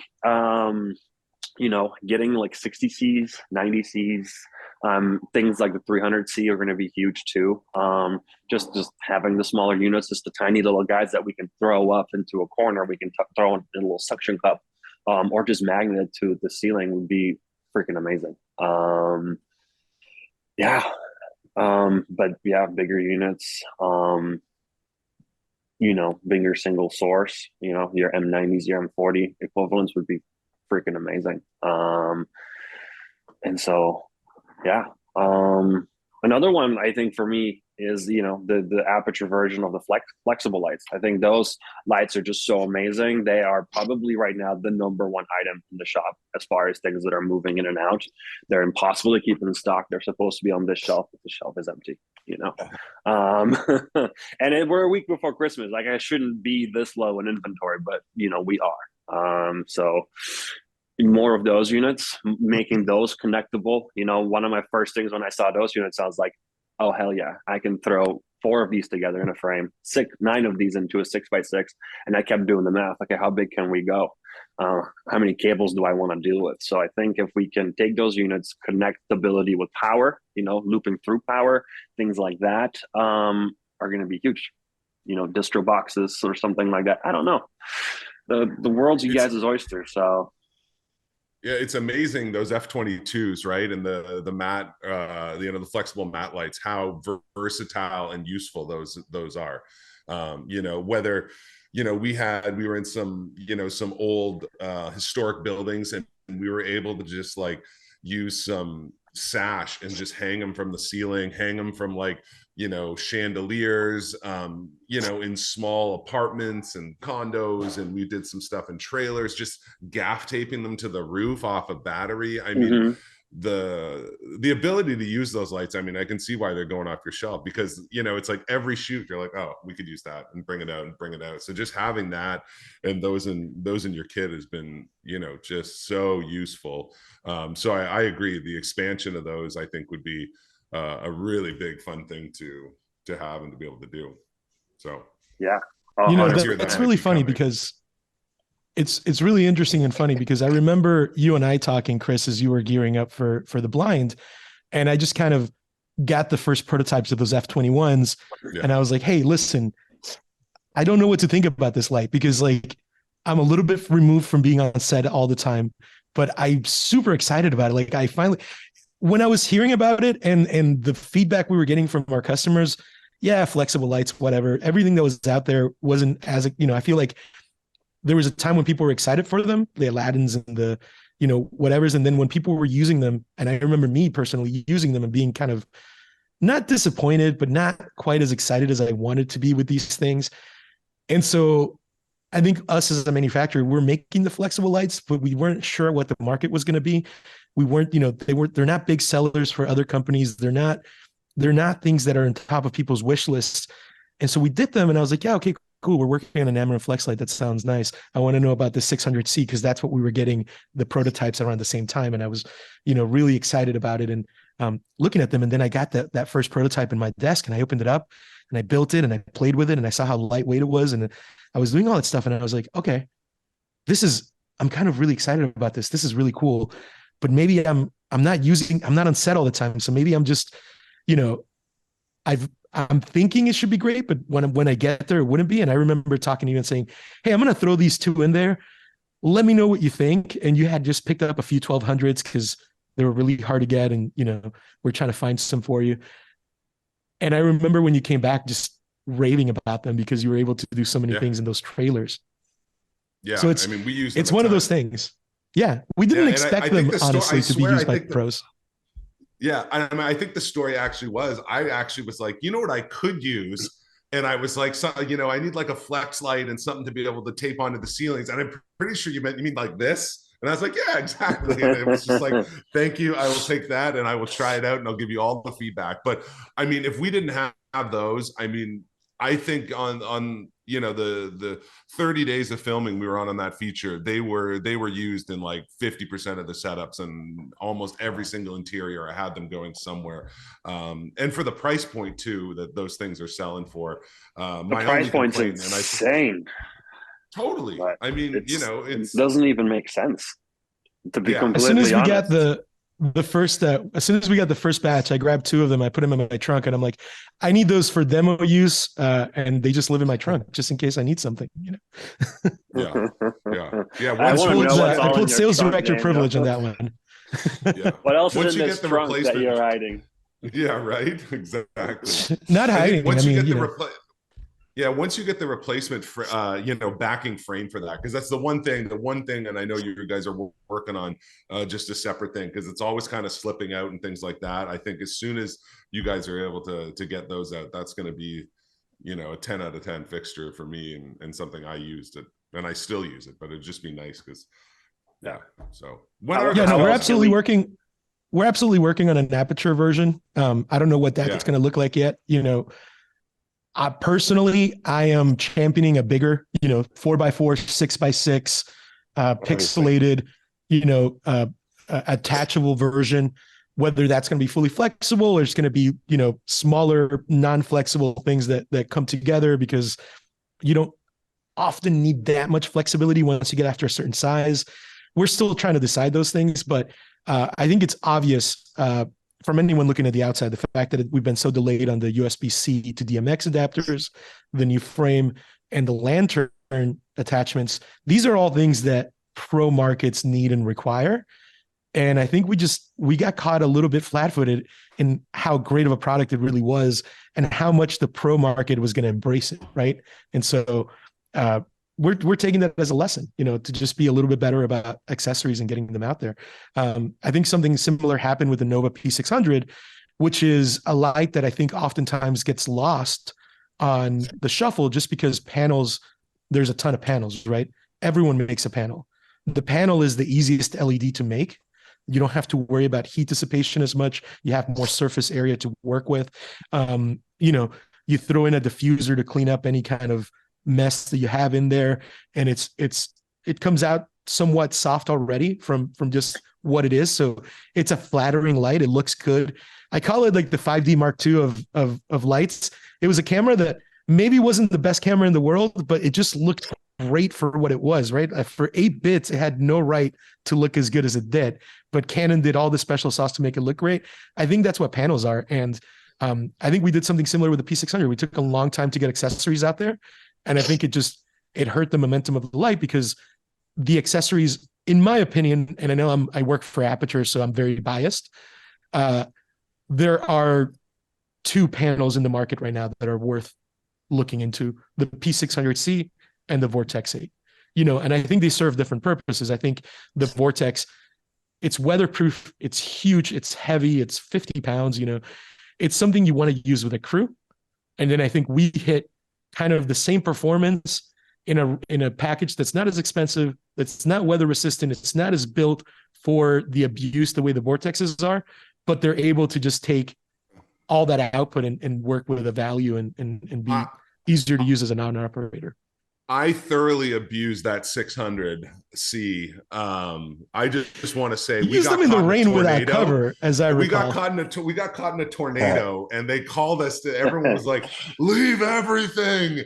Speaker 3: getting like 60Cs, 90Cs, things like the 300C are going to be huge too. Just having the smaller units, just the tiny little guys that we can throw up into a corner, we can throw in a little suction cup, or just magnet to the ceiling would be freaking amazing. But yeah, bigger units, bigger single source, your M90s, your M40 equivalents would be freaking amazing. And so, yeah. Another one I think for me is, the Aputure version of the flexible lights. I think those lights are just so amazing. They are probably right now the number one item in the shop as far as things that are moving in and out. They're impossible to keep in stock. They're supposed to be on this shelf, but the shelf is empty, and we're a week before Christmas. Like, I shouldn't be this low in inventory, but we are. So more of those units, making those connectable. One of my first things when I saw those units, I was like, oh, hell yeah, I can throw 4 of these together in a frame, 9 of these into a 6x6. And I kept doing the math. Okay, how big can we go? How many cables do I want to deal with? So I think if we can take those units, connectability with power, looping through power, things like that, are going to be huge. Distro boxes or something like that. I don't know. The world's you guys' oyster. So
Speaker 2: yeah, it's amazing, those F22s, right? And the matte, the flexible matte lights, how versatile and useful those are. Whether we were in some old historic buildings, and we were able to just like use some sash and just hang them from the ceiling, hang them from like, you know, chandeliers, you know, in small apartments and condos. And we did some stuff in trailers, just gaff taping them to the roof off a battery. I mean, the ability to use those lights, I mean, I can see why they're going off your shelf, because, you know, it's like every shoot you're like, oh, we could use that and bring it out and bring it out. So just having that and those in your kit has been, you know, just so useful. So I agree, the expansion of those I think would be a really big fun thing to have and to be able to do. So
Speaker 3: yeah,
Speaker 4: you know, that's really funny because it's really interesting and funny, because I remember you and I talking, Chris, as you were gearing up for the blind, and I just kind of got the first prototypes of those F21s, and I was like, hey, listen, I don't know what to think about this light, because like I'm a little bit removed from being on set all the time, but I'm super excited about it. Like I finally, when I was hearing about it and the feedback we were getting from our customers, yeah, flexible lights, whatever, everything that was out there wasn't as, you know, I feel like there was a time when people were excited for them, the Aladdins and the, you know, whatevers. And then when people were using them, and I remember me personally using them and being kind of not disappointed, but not quite as excited as I wanted to be with these things. And so I think us as a manufacturer, we're making the flexible lights, but we weren't sure what the market was going to be. We weren't, you know, they're not big sellers for other companies. They're not things that are on top of people's wish lists. And so we did them, and I was like, yeah, okay, cool. We're working on an Amaran flex light. That sounds nice. I want to know about the 600C, because that's what we were getting the prototypes around the same time. And I was, you know, really excited about it and looking at them. And then I got that first prototype in my desk, and I opened it up and I built it and I played with it, and I saw how lightweight it was. And I was doing all that stuff, and I was like, okay, I'm kind of really excited about this. This is really cool, but maybe I'm not on set all the time. So maybe I'm just, you know, I'm thinking it should be great, but when I get there, it wouldn't be. And I remember talking to you and saying, hey, I'm going to throw these two in there. Let me know what you think. And you had just picked up a few 1200s because they were really hard to get. And, you know, we're trying to find some for you. And I remember when you came back, just raving about them because you were able to do so many things in those trailers.
Speaker 2: Yeah. So I mean, we use
Speaker 4: it's one of those things. Yeah. We didn't expect them, honestly, to be used by pros.
Speaker 2: Yeah, I mean, I think the story actually was, I actually was like, you know what I could use? And I was like, so, you know, I need like a flex light and something to be able to tape onto the ceilings. And I'm pretty sure you mean like this? And I was like, yeah, exactly. And it was just like, thank you. I will take that and I will try it out and I'll give you all the feedback. But I mean, if we didn't have those, I mean, I think on you know, the 30 days of filming we were on that feature, they were used in like 50% of the setups, and almost every single interior I had them going somewhere. And for the price point too that those things are selling for,
Speaker 3: the price point's insane.
Speaker 2: Totally. But I mean, you know, it
Speaker 3: doesn't even make sense, to be completely
Speaker 4: honest. As soon as we
Speaker 3: got
Speaker 4: as soon as we got the first batch, I grabbed two of them. I put them in my trunk, and I'm like, I need those for demo use, and they just live in my trunk just in case I need something. You know.
Speaker 2: Yeah.
Speaker 4: I pulled sales director privilege on that one.
Speaker 3: Yeah. What else is in this trunk that you're hiding?
Speaker 2: Yeah. Right. Exactly.
Speaker 4: Not hiding.
Speaker 2: Once you get the replacement, you know, backing frame for that, because that's the one thing, and I know you guys are working on just a separate thing, because it's always kind of slipping out and things like that. I think as soon as you guys are able to get those out, that's going to be, you know, a 10 out of 10 fixture for me, and something I used it, and I still use it, but it'd just be nice because, so
Speaker 4: we're absolutely working. We're absolutely working on an Aputure version. I don't know what that's going to look like yet, you know. Personally, I am championing a bigger, you know, 4x4, 6x6, pixelated, you know, attachable version, whether that's going to be fully flexible or it's going to be, you know, smaller, non-flexible things that come together, because you don't often need that much flexibility once you get after a certain size. We're still trying to decide those things, but I think it's obvious from anyone looking at the outside, the fact that we've been so delayed on the USB-C to DMX adapters, the new frame, and the lantern attachments. These are all things that pro markets need and require. And I think we got caught a little bit flat-footed in how great of a product it really was and how much the pro market was going to embrace it, right? And so we're taking that as a lesson, to just be a little bit better about accessories and getting them out there. I think something similar happened with the Nova P600, which is a light that I think oftentimes gets lost on the shuffle just because panels, there's a ton of panels, right? Everyone makes a panel. The panel is the easiest LED to make. You don't have to worry about heat dissipation as much. You have more surface area to work with. You throw in a diffuser to clean up any kind of mess that you have in there, and it comes out somewhat soft already from just what it is. So it's a flattering light. It looks good. I call it like the 5D Mark II of lights. It was a camera that maybe wasn't the best camera in the world, but it just looked great for what it was, right? For 8 bits, it had no right to look as good as it did, but Canon did all the special sauce to make it look great. I think that's what panels are. And I think we did something similar with the P600. We took a long time to get accessories out there. And I think it hurt the momentum of the light because the accessories, in my opinion, and I know I work for Aputure, so I'm very biased. There are 2 panels in the market right now that are worth looking into: the P600C and the Vortex 8. And I think they serve different purposes. I think the Vortex, it's weatherproof, it's huge, it's heavy, it's 50 pounds. It's something you want to use with a crew. And then I think we hit kind of the same performance in a package that's not as expensive, that's not weather resistant, it's not as built for the abuse the way the Vortexes are, but they're able to just take all that output and work with a value and be easier to use as a non-operator.
Speaker 2: I thoroughly abused that 600C. I just want to say
Speaker 4: we got them in the rain without cover, as I recall.
Speaker 2: We got caught in a tornado, and they called us. Everyone was like, "Leave everything,"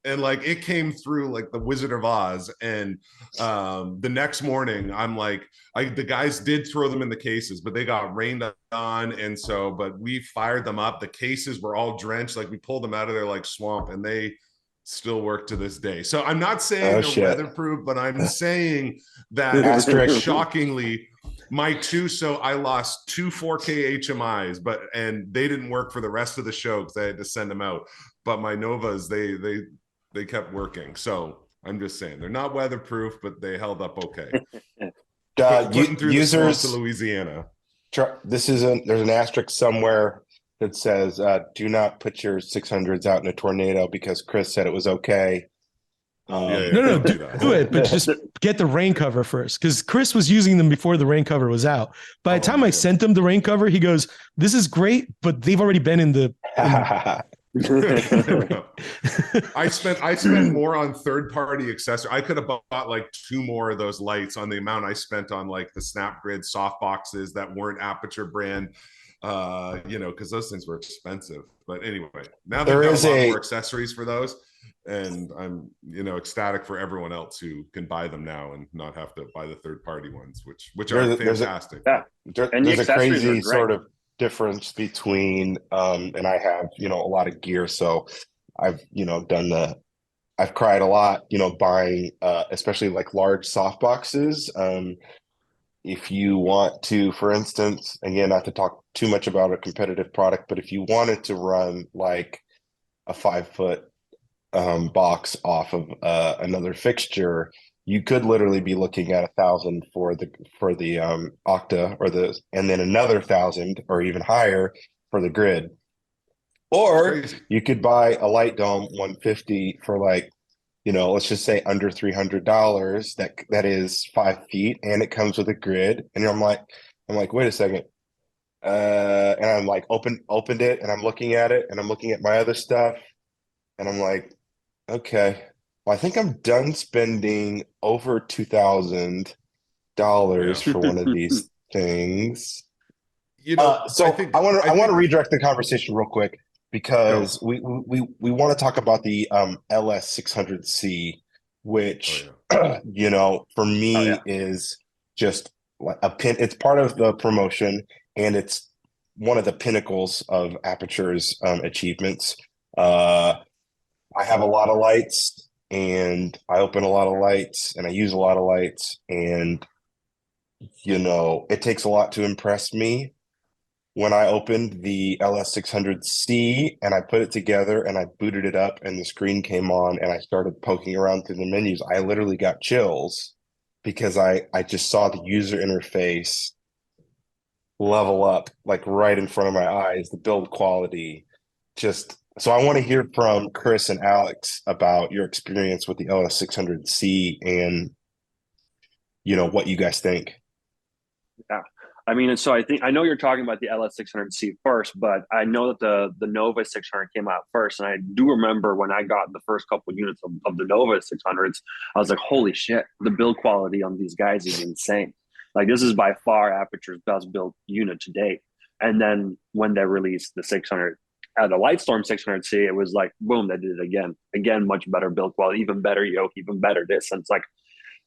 Speaker 2: and like it came through like the Wizard of Oz. And the next morning, I'm like, the guys did throw them in the cases, but they got rained on, and so but we fired them up. The cases were all drenched. Like we pulled them out of there like swamp, and they still work to this day. So I'm not saying they're weatherproof, but I'm saying that shockingly, my 2, so I lost 2 4K HMIs, and they didn't work for the rest of the show because I had to send them out. But my Novas, they kept working. So I'm just saying they're not weatherproof, but they held up okay. Putting through users to Louisiana.
Speaker 1: There's an asterisk somewhere that says, do not put your 600s out in a tornado because Chris said it was okay.
Speaker 4: No, do it, but just get the rain cover first, because Chris was using them before the rain cover was out. By the time I sent him the rain cover, he goes, "This is great, but they've already been in the."
Speaker 2: I spent more on third-party accessories. I could have bought like 2 more of those lights on the amount I spent on like the Snapgrid soft boxes that weren't Aputure brand. Because those things were expensive. But anyway, now they've got a lot more accessories for those, and I'm ecstatic for everyone else who can buy them now and not have to buy the third-party ones, which are fantastic.
Speaker 1: There's a crazy sort of difference between and I have a lot of gear, so I've I've cried a lot buying especially like large soft boxes. If you want to, for instance, again, not to talk too much about a competitive product, but if you wanted to run like a 5-foot box off of another fixture, you could literally be looking at $1,000 for the Octa and then another 1,000 or even higher for the grid. Or you could buy a light dome 150 for like, let's just say under $300. That is 5 feet, and it comes with a grid. And I'm like, wait a second. And I'm like, opened it, and I'm looking at it, and I'm looking at my other stuff, and I'm like, okay, well, I think I'm done spending over $2,000 for one of these things. So I want to redirect the conversation real quick, because we want to talk about the LS600C, which for me is just a pin. It's part of the promotion, and it's one of the pinnacles of Aputure's achievements. I have a lot of lights, and I open a lot of lights, and I use a lot of lights, and it takes a lot to impress me. when I opened the LS600C and I put it together and I booted it up and the screen came on and I started poking around through the menus, I literally got chills because I just saw the user interface level up like right in front of my eyes, the build quality. Just so I want to hear from Chris and Alex about your experience with the LS600C and what you guys think.
Speaker 3: Yeah. I mean, so I know you're talking about the LS600C first, but I know that the Nova 600 came out first. And I do remember when I got the first couple of units of the Nova 600s, I was like, holy shit, the build quality on these guys is insane. Like, this is by far Aputure's best built unit to date. And then when they released the 600, the Lightstorm 600C, it was like, boom, they did it again. Again, much better build quality, even better yoke, even better this. And it's like,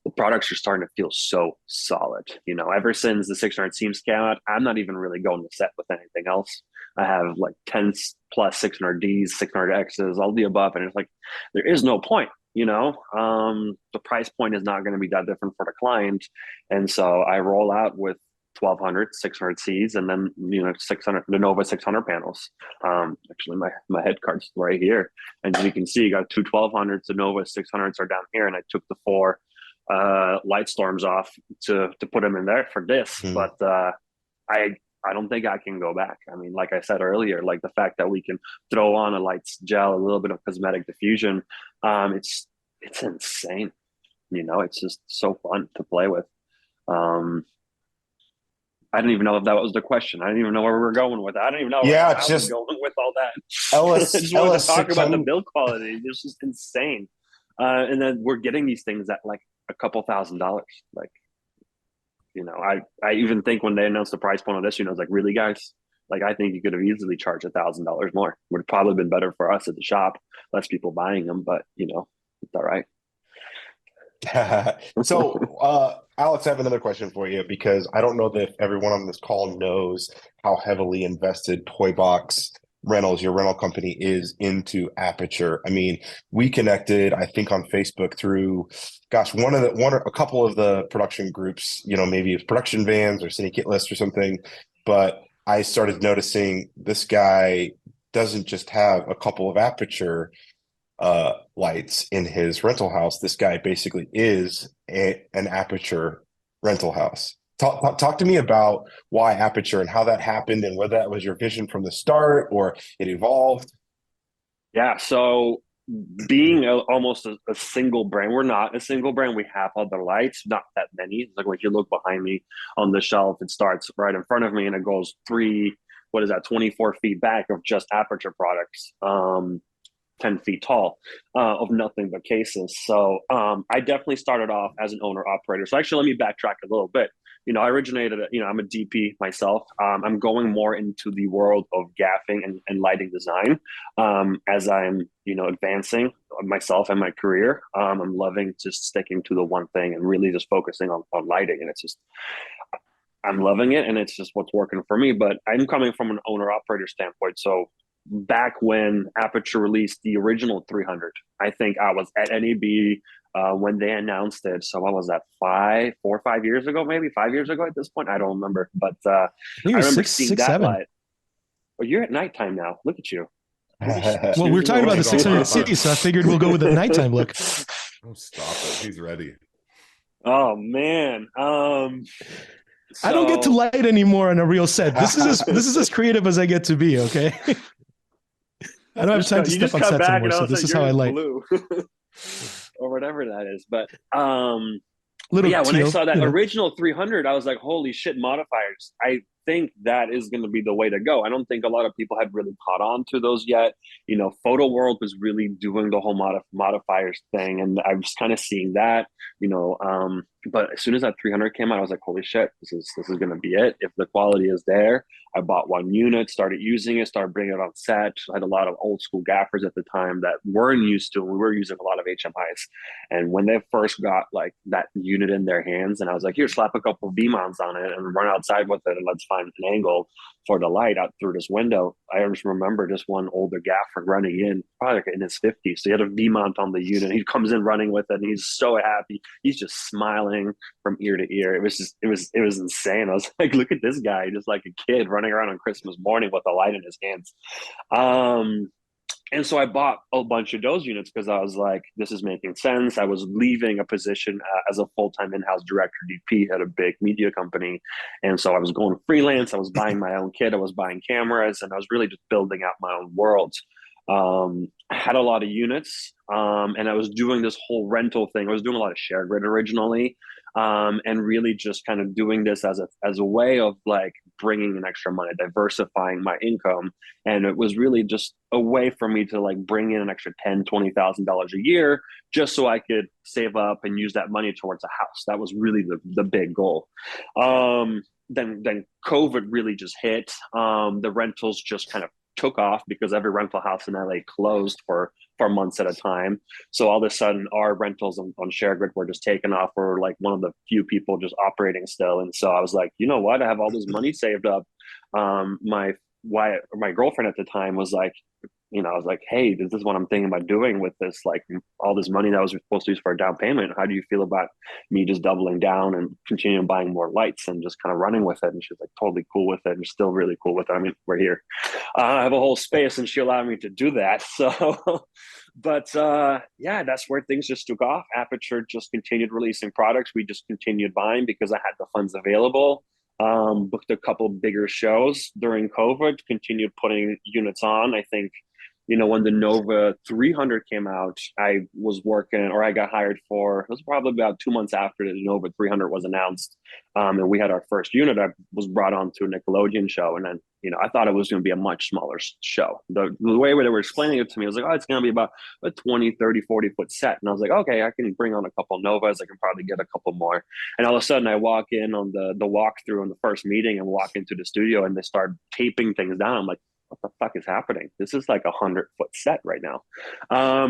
Speaker 3: the products are starting to feel so solid. Ever since the 600 seams came out, I'm not even really going to set with anything else. I have like 10 plus 600Ds, 600Xs, all the above. And it's like, there is no point, the price point is not going to be that different for the client. And so I roll out with 1200, 600Cs, and then, 600, the Nova 600 panels. Actually, my head card's right here. And as you can see, you got two 1200s, the Nova 600s are down here. And I took the 4 Lightstorms off to put them in there for this, but I don't think I can go back. I mean, like I said earlier, like the fact that we can throw on a lights gel, a little bit of cosmetic diffusion, it's insane. It's just so fun to play with. I don't even know if that was the question. I didn't even know where we were going with that. I don't even know where I was going with all that. I just wanted to talk about the build quality. It's just insane. And then we're getting these things at like a couple $1,000s. Like, I even think when they announced the price point on this, I was like, really, guys? Like, I think you could have easily charged $1,000 more. Would have probably been better for us at the shop, less people buying them, but it's all right.
Speaker 1: So, Alex, I have another question for you because I don't know that everyone on this call knows how heavily invested Toybox Rentals, your rental company, is into Aputure. I mean, we connected, I think, on Facebook through, a couple of the production groups. Maybe it's production vans or Cine Kit List or something. But I started noticing this guy doesn't just have a couple of Aputure lights in his rental house. This guy basically is an Aputure rental house. Talk to me about why Aputure and how that happened and whether that was your vision from the start or it evolved.
Speaker 3: Yeah, so being almost a single brand, we're not a single brand. We have other lights, not that many. Like when you look behind me on the shelf, it starts right in front of me and it goes 24 feet back of just Aputure products. 10 feet tall of nothing but cases. So I definitely started off as an owner operator. So actually, let me backtrack a little bit. I originated, I'm a DP myself. I'm going more into the world of gaffing and lighting design as I'm, advancing myself and my career. I'm loving just sticking to the one thing and really just focusing on lighting. And it's just, I'm loving it. And it's just what's working for me. But I'm coming from an owner operator standpoint. So back when Aputure released the original 300, I think I was at NAB when they announced it. So what was that, 4 or 5 years ago, maybe 5 years ago at this point? I don't remember. But I remember seeing that
Speaker 4: 7.
Speaker 3: light. Well, you're at nighttime now. Look at you.
Speaker 4: Well, we're talking about the 600C, so I figured we'll go with the nighttime look.
Speaker 2: Oh, stop it. He's ready.
Speaker 3: Oh, man.
Speaker 4: I don't get to light anymore on a real set. This is as creative as I get to be, okay? I don't have time to step on sets anymore, so this is how I light.
Speaker 3: Or whatever that is. But
Speaker 4: when
Speaker 3: I saw that original 300, I was like, holy shit, modifiers. I think that is going to be the way to go. I don't think a lot of people had really caught on to those yet. Photo World was really doing the whole modifiers thing, and I was kind of seeing that, but as soon as that 300 came out, I was like, holy shit, this is going to be it. If the quality is there, I bought one unit, started using it, started bringing it on set. I had a lot of old school gaffers at the time that weren't used to, we were using a lot of HMIs. And when they first got like that unit in their hands, and I was like, here, slap a couple of V-mounts on it and run outside with it and let's find an angle for the light out through this window. I just remember just one older gaffer running in, probably like in his 50s. So he had a V-mount on the unit. He comes in running with it and he's so happy. He's just smiling from ear to ear. It was insane. I was like, look at this guy, just like a kid running running around on Christmas morning with a light in his hands. And so I bought a bunch of those units because I was like, this is making sense. I was leaving a position as a full-time in-house director DP at a big media company. And so I was going freelance. I was buying my own kit. I was buying cameras, and I was really just building out my own world. I had a lot of units, and I was doing this whole rental thing. I was doing a lot of share grid originally, and really just kind of doing this as a way of like bringing in extra money, diversifying my income. And it was really just a way for me to like bring in an extra $10,000-$20,000 a year, just so I could save up and use that money towards a house. That was really the big goal. Then COVID really just hit. The rentals just kind of took off because every rental house in LA closed for months at a time. So all of a sudden our rentals on ShareGrid were just taken off. We're like one of the few people just operating still. And so I was like, you know what? I have all this money saved up. My girlfriend at the time was like, I was like, hey, this is what I'm thinking about doing with this, like all this money that I was supposed to use for a down payment. How do you feel about me just doubling down and continuing buying more lights and just kind of running with it? And she's like totally cool with it and still really cool with it. I mean, we're here. I have a whole space and she allowed me to do that. So, but yeah, that's where things just took off. Aputure just continued releasing products. We just continued buying because I had the funds available. Booked a couple bigger shows during COVID, continued putting units on. I think, when the Nova 300 came out, I was working, or I got hired for, it was probably about 2 months after the Nova 300 was announced. And we had our first unit. I was brought on to a Nickelodeon show. And then, I thought it was going to be a much smaller show. The way they were explaining it to me, I was like, oh, it's going to be about a 20, 30, 40-foot set. And I was like, okay, I can bring on a couple Novas. I can probably get a couple more. And all of a sudden I walk in on the walkthrough in the first meeting and walk into the studio and they start taping things down. I'm like, what the fuck is happening? This is like 100-foot set right now. I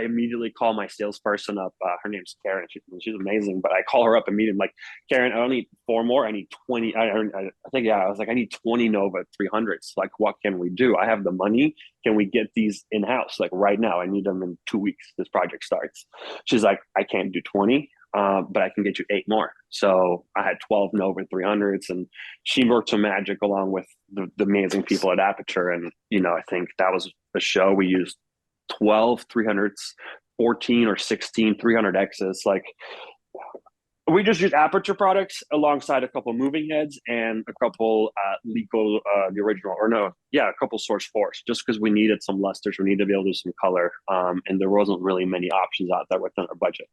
Speaker 3: immediately call my salesperson up. Her name's Karen. She's amazing, but I call her up immediately. I'm like, Karen, I don't need 4 more. I need 20. I think, yeah, I was like, I need 20 Nova 300s. Like, what can we do? I have the money. Can we get these in-house? Like right now, I need them in 2 weeks. This project starts. She's like, I can't do 20. But I can get you 8 more. So I had 12 Nova 300s, and she worked some magic along with the amazing people at Aputure. And, I think that was a show. We used 12 300s, 14 or 16 300Xs. Like, we just used Aputure products alongside a couple moving heads and a couple Lico, the original, a couple Source Force, just because we needed some lusters. We needed to be able to do some color. And there wasn't really many options out there within our budget.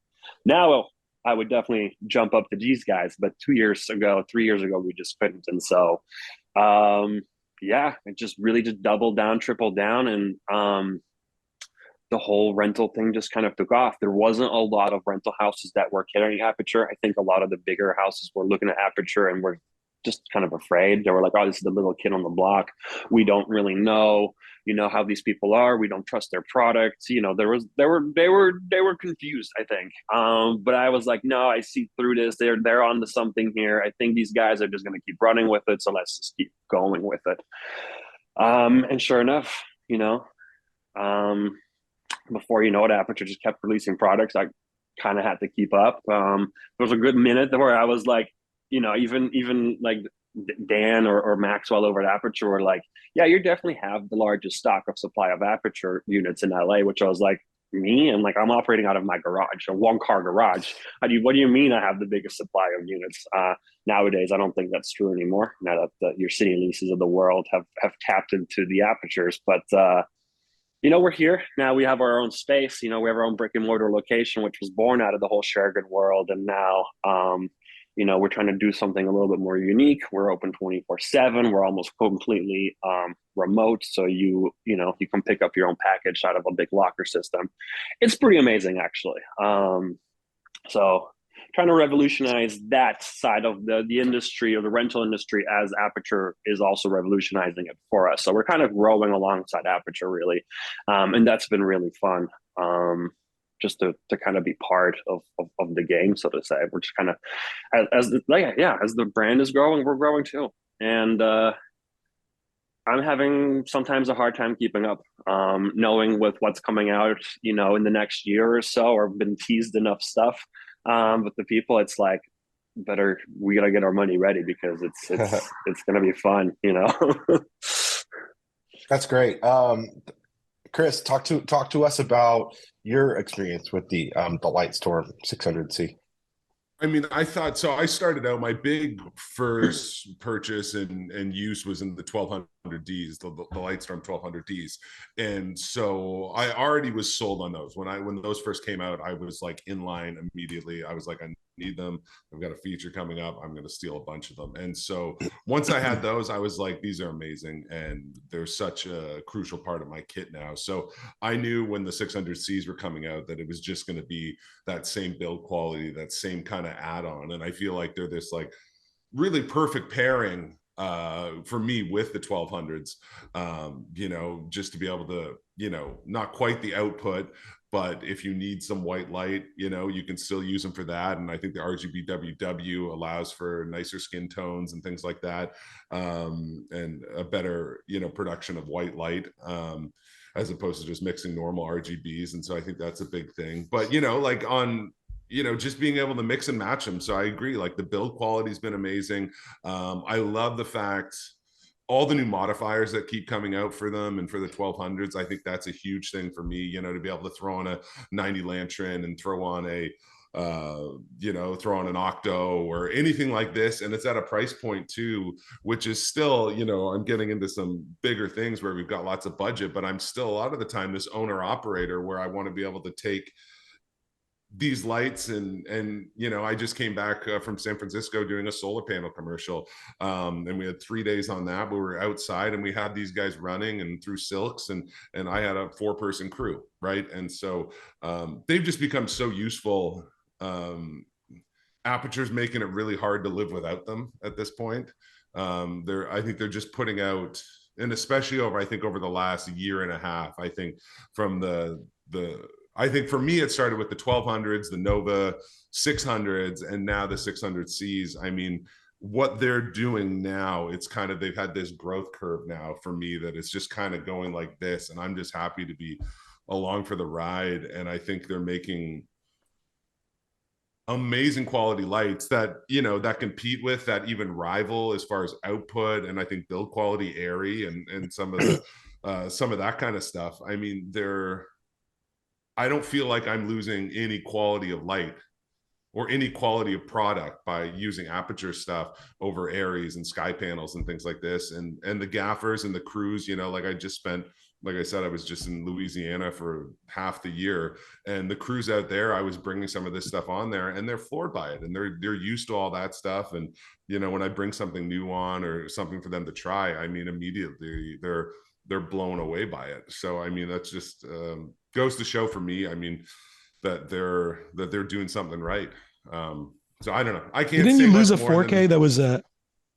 Speaker 3: Now, I would definitely jump up to these guys, but 3 years ago, we just couldn't. And so, it just really just doubled down, tripled down. And the whole rental thing just kind of took off. There wasn't a lot of rental houses that were carrying Aputure. I think a lot of the bigger houses were looking at Aputure and were just kind of afraid. They were like, oh, this is the little kid on the block. We don't really know, how these people are. We don't trust their products. They were confused, I think. But I was like, no, I see through this. They're onto something here. I think these guys are just going to keep running with it. So let's just keep going with it. And sure enough, before you know it, Aputure just kept releasing products. I kind of had to keep up. There was a good minute where I was like, even like Dan or Maxwell over at Aputure were like, yeah, you definitely have the largest stock of supply of Aputure units in LA, which I was like, me? And like, I'm operating out of my garage, a 1-car garage. What do you mean I have the biggest supply of units? Nowadays, I don't think that's true anymore. Now that your city leases of the world have tapped into the Aputures. But, we're here now. We have our own space. We have our own brick and mortar location, which was born out of the whole ShareGrid world. And now, we're trying to do something a little bit more unique. We're open 24/7. We're almost completely remote. So you can pick up your own package out of a big locker system. It's pretty amazing, actually. So trying to revolutionize that side of the industry, or the rental industry, as Aputure is also revolutionizing it for us. So we're kind of growing alongside Aputure, really. And that's been really fun. Just to kind of be part of the game, so to say. We're just kind of, as the brand is growing, we're growing too. And I'm having sometimes a hard time keeping up, knowing with what's coming out, in the next year or so, or been teased enough stuff with the people. It's like, we gotta get our money ready because it's gonna be fun, you know.
Speaker 1: That's great. Chris, talk to us about your experience with the Lightstorm 600C.
Speaker 2: I mean, I thought so. I started out, my big first purchase and use was in the 1200Ds, the Lightstorm 1200Ds, and so I already was sold on those. When those first came out, I was like in line immediately. I was like, I need them. I've got a feature coming up. I'm going to steal a bunch of them. And so once I had those, I was like, these are amazing, and they're such a crucial part of my kit now. So I knew when the 600Cs were coming out that it was just going to be that same build quality, that same kind of add-on. And I feel like they're this like really perfect pairing for me with the 1200s, you know, just to be able to, you know, not quite the output, but if you need some white light, you know, you can still use them for that. And I think the RGBWW allows for nicer skin tones and things like that, and a better, you know, production of white light, as opposed to just mixing normal RGBs. And so I think that's a big thing. But, you know, like on, you know, just being able to mix and match them. So I agree, like the build quality has been amazing. I love the fact all the new modifiers that keep coming out for them and for the 1200s. I think that's a huge thing for me, you know, to be able to throw on a 90 lantern and throw on a you know, throw on an octo or anything like this, and it's at a price point too, which is still, you know, I'm getting into some bigger things where we've got lots of budget, but I'm still a lot of the time this owner operator where I want to be able to take these lights and you know, I just came back from San Francisco doing a solar panel commercial, and we had 3 days on that. We were outside and we had these guys running and through silks, and I had a 4-person crew, right? And so they've just become so useful. Aputure's making it really hard to live without them at this point. I think they're just putting out, and especially over, I think over the last year and a half, I think from I think for me, it started with the 1200s, the Nova 600s, and now the 600Cs. I mean, what they're doing now, it's kind of, they've had this growth curve now for me that it's just kind of going like this. And I'm just happy to be along for the ride. And I think they're making amazing quality lights that, you know, that compete with, that even rival as far as output. And I think build quality, airy, and some of the, some of that kind of stuff. I mean, I don't feel like I'm losing any quality of light or any quality of product by using Aputure stuff over Aries and sky panels and things like this. And the gaffers and the crews, you know, like I just spent, like I said, I was just in Louisiana for half the year, and the crews out there, I was bringing some of this stuff on there, and they're floored by it, and they're used to all that stuff. And, you know, when I bring something new on or something for them to try, I mean, immediately they're blown away by it. So, I mean, that's just, goes to show for me, I mean, that they're doing something right. So I don't know. I can't.
Speaker 4: Didn't you lose a 4K that was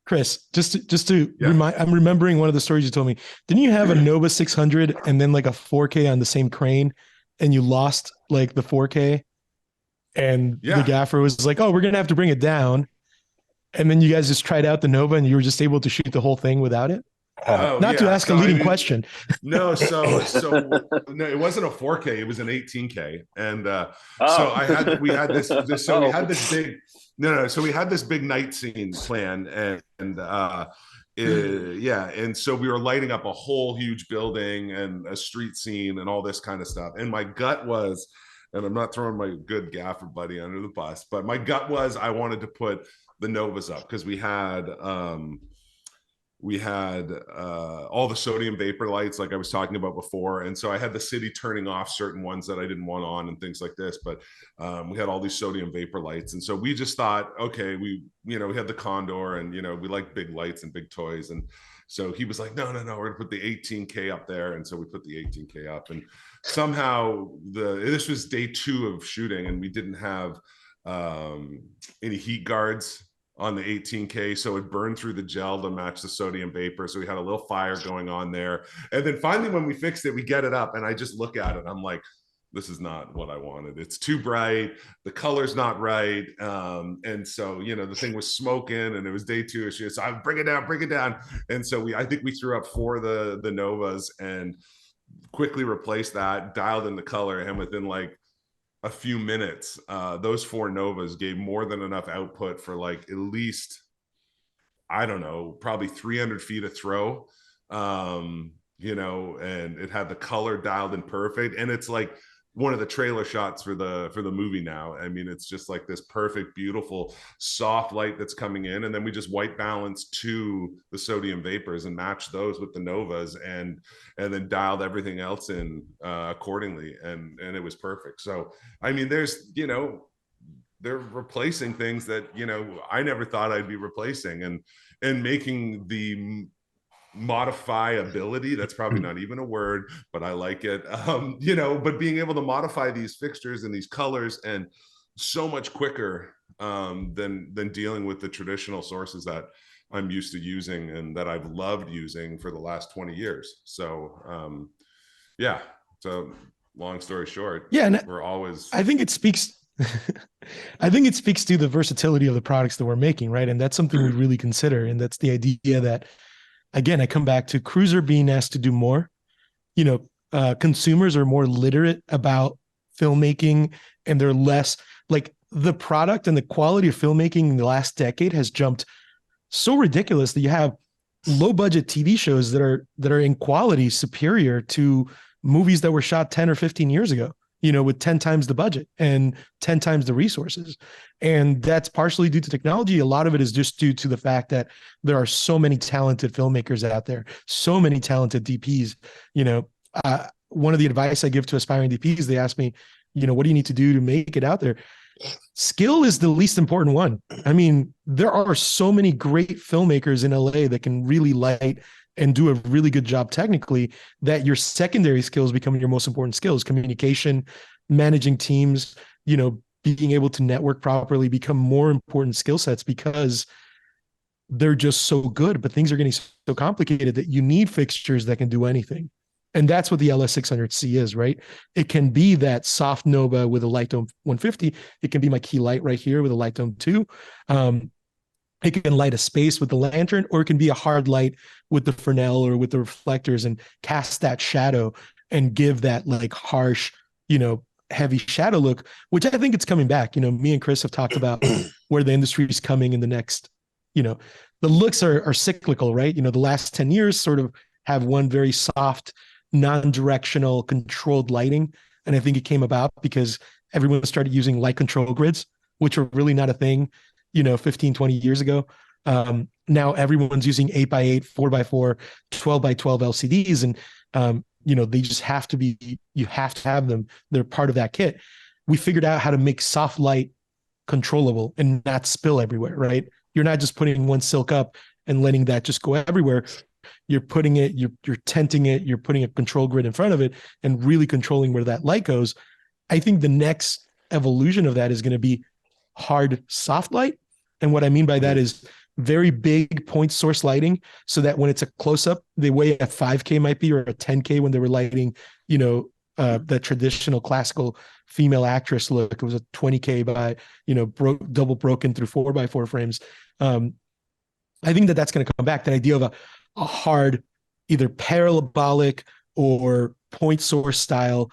Speaker 4: Chris? Just to remind, I'm remembering one of the stories you told me. Didn't you have a Nova 600 and then like a 4K on the same crane, and you lost like the 4K, and the gaffer was like, "Oh, we're gonna have to bring it down," and then you guys just tried out the Nova and you were just able to shoot the whole thing without it? Not to ask a leading question.
Speaker 2: No, so no, it wasn't a 4K, it was an 18K. And so we had this big night scene plan, and and so we were lighting up a whole huge building and a street scene and all this kind of stuff. And my gut was, and I'm not throwing my good gaffer buddy under the bus, but my gut was I wanted to put the Novas up because we had all the sodium vapor lights like I was talking about before. And so I had the city turning off certain ones that I didn't want on and things like this, but we had all these sodium vapor lights. And so we just thought, okay, we had the Condor, and, you know, we like big lights and big toys. And so he was like, no, we're gonna put the 18K up there. And so we put the 18K up, and somehow this was day 2 of shooting, and we didn't have any heat guards on the 18K, so it burned through the gel to match the sodium vapor. So we had a little fire going on there. And then finally, when we fixed it, we get it up, and I just look at it, I'm like, this is not what I wanted. It's too bright, the color's not right. And so, you know, the thing was smoking, and it was day 2 issue. So I bring it down. And so I think we threw up 4 of the Novas and quickly replaced that, dialed in the color, and within like a few minutes, those 4 Novas gave more than enough output for like at least, I don't know, probably 300 feet of throw. You know, and it had the color dialed in perfect. And it's like one of the trailer shots for the movie now. I mean, it's just like this perfect, beautiful, soft light that's coming in. And then we just white balance to the sodium vapors and match those with the Novas, and then dialed everything else in accordingly. And it was perfect. So, I mean, there's, you know, they're replacing things that, you know, I never thought I'd be replacing, and making the modifiability, that's probably not even a word, but I like it, you know, but being able to modify these fixtures and these colors and so much quicker than dealing with the traditional sources that I'm used to using and that I've loved using for the last 20 years. So yeah, so long story short,
Speaker 4: yeah, and
Speaker 2: we're always,
Speaker 4: I think it speaks I think it speaks to the versatility of the products that we're making, right? And that's something we really consider. And that's the idea that, again, I come back to crews are being asked to do more. You know, consumers are more literate about filmmaking, and they're less like the product and the quality of filmmaking in the last decade has jumped so ridiculous that you have low budget TV shows that are in quality superior to movies that were shot 10 or 15 years ago, you know, with 10 times the budget and 10 times the resources. And that's partially due to technology. A lot of it is just due to the fact that there are so many talented filmmakers out there, so many talented DPs. You know, one of the advice I give to aspiring DPs, they ask me, you know, what do you need to do to make it out there? Skill is the least important one. I mean, there are so many great filmmakers in LA that can really light and do a really good job technically, that your secondary skills become your most important skills. Communication, managing teams, you know, being able to network properly become more important skill sets because they're just so good. But things are getting so complicated that you need fixtures that can do anything. And that's what the LS600C is, right? It can be that soft Nova with a light dome 150. It can be my key light right here with a light dome 2. It can light a space with the lantern, or it can be a hard light with the Fresnel or with the reflectors and cast that shadow and give that like harsh, you know, heavy shadow look, which I think it's coming back. You know, me and Chris have talked about where the industry is coming in the next, you know, the looks are cyclical, right? You know, the last 10 years sort of have one very soft, non-directional controlled lighting. And I think it came about because everyone started using light control grids, which were really not a thing, you know, 15, 20 years ago. Now everyone's using 8x8, 4x4, 12x12 LCDs. And, you know, they just have to be, you have to have them. They're part of that kit. We figured out how to make soft light controllable and not spill everywhere, right? You're not just putting one silk up and letting that just go everywhere. You're putting it, you're tenting it, you're putting a control grid in front of it and really controlling where that light goes. I think the next evolution of that is going to be hard soft light. And what I mean by that is very big point source lighting, so that when it's a close-up, the way a 5K might be or a 10K when they were lighting, you know, the traditional classical female actress look. It was a 20K by, you know, double broken through 4x4 frames. I think that that's going to come back. That idea of a hard, either parabolic or point source style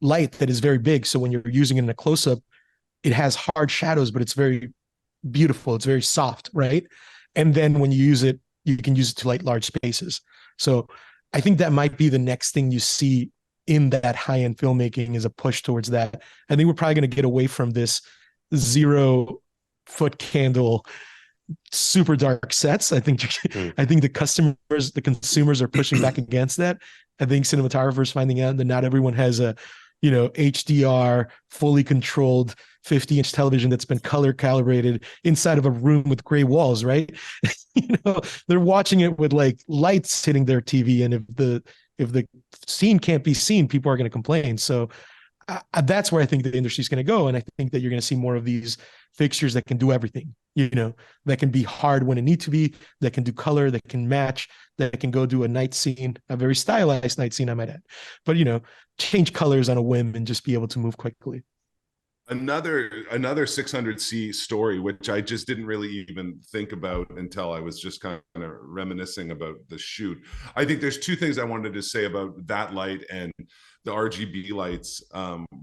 Speaker 4: light that is very big. So when you're using it in a close-up, it has hard shadows, but it's very beautiful. It's very soft, right? And then when you use it, you can use it to light large spaces. So I think that might be the next thing you see in that high-end filmmaking, is a push towards that. I think we're probably going to get away from this 0-foot candle, super dark sets. I think the consumers are pushing back against that. I think cinematographers finding out that not everyone has a, you know, HDR, fully controlled 50-inch television that's been color calibrated inside of a room with gray walls, right? You know, they're watching it with like lights hitting their TV, and if the scene can't be seen, people are going to complain. So that's where I think the industry is going to go, and I think that you're going to see more of these fixtures that can do everything. You know, that can be hard when it needs to be, that can do color, that can match, that can go do a night scene, a very stylized night scene, I might add, but you know, change colors on a whim and just be able to move quickly.
Speaker 2: Another 600C story, which I just didn't really even think about until I was just kind of reminiscing about the shoot. I think there's two things I wanted to say about that light and the RGB lights,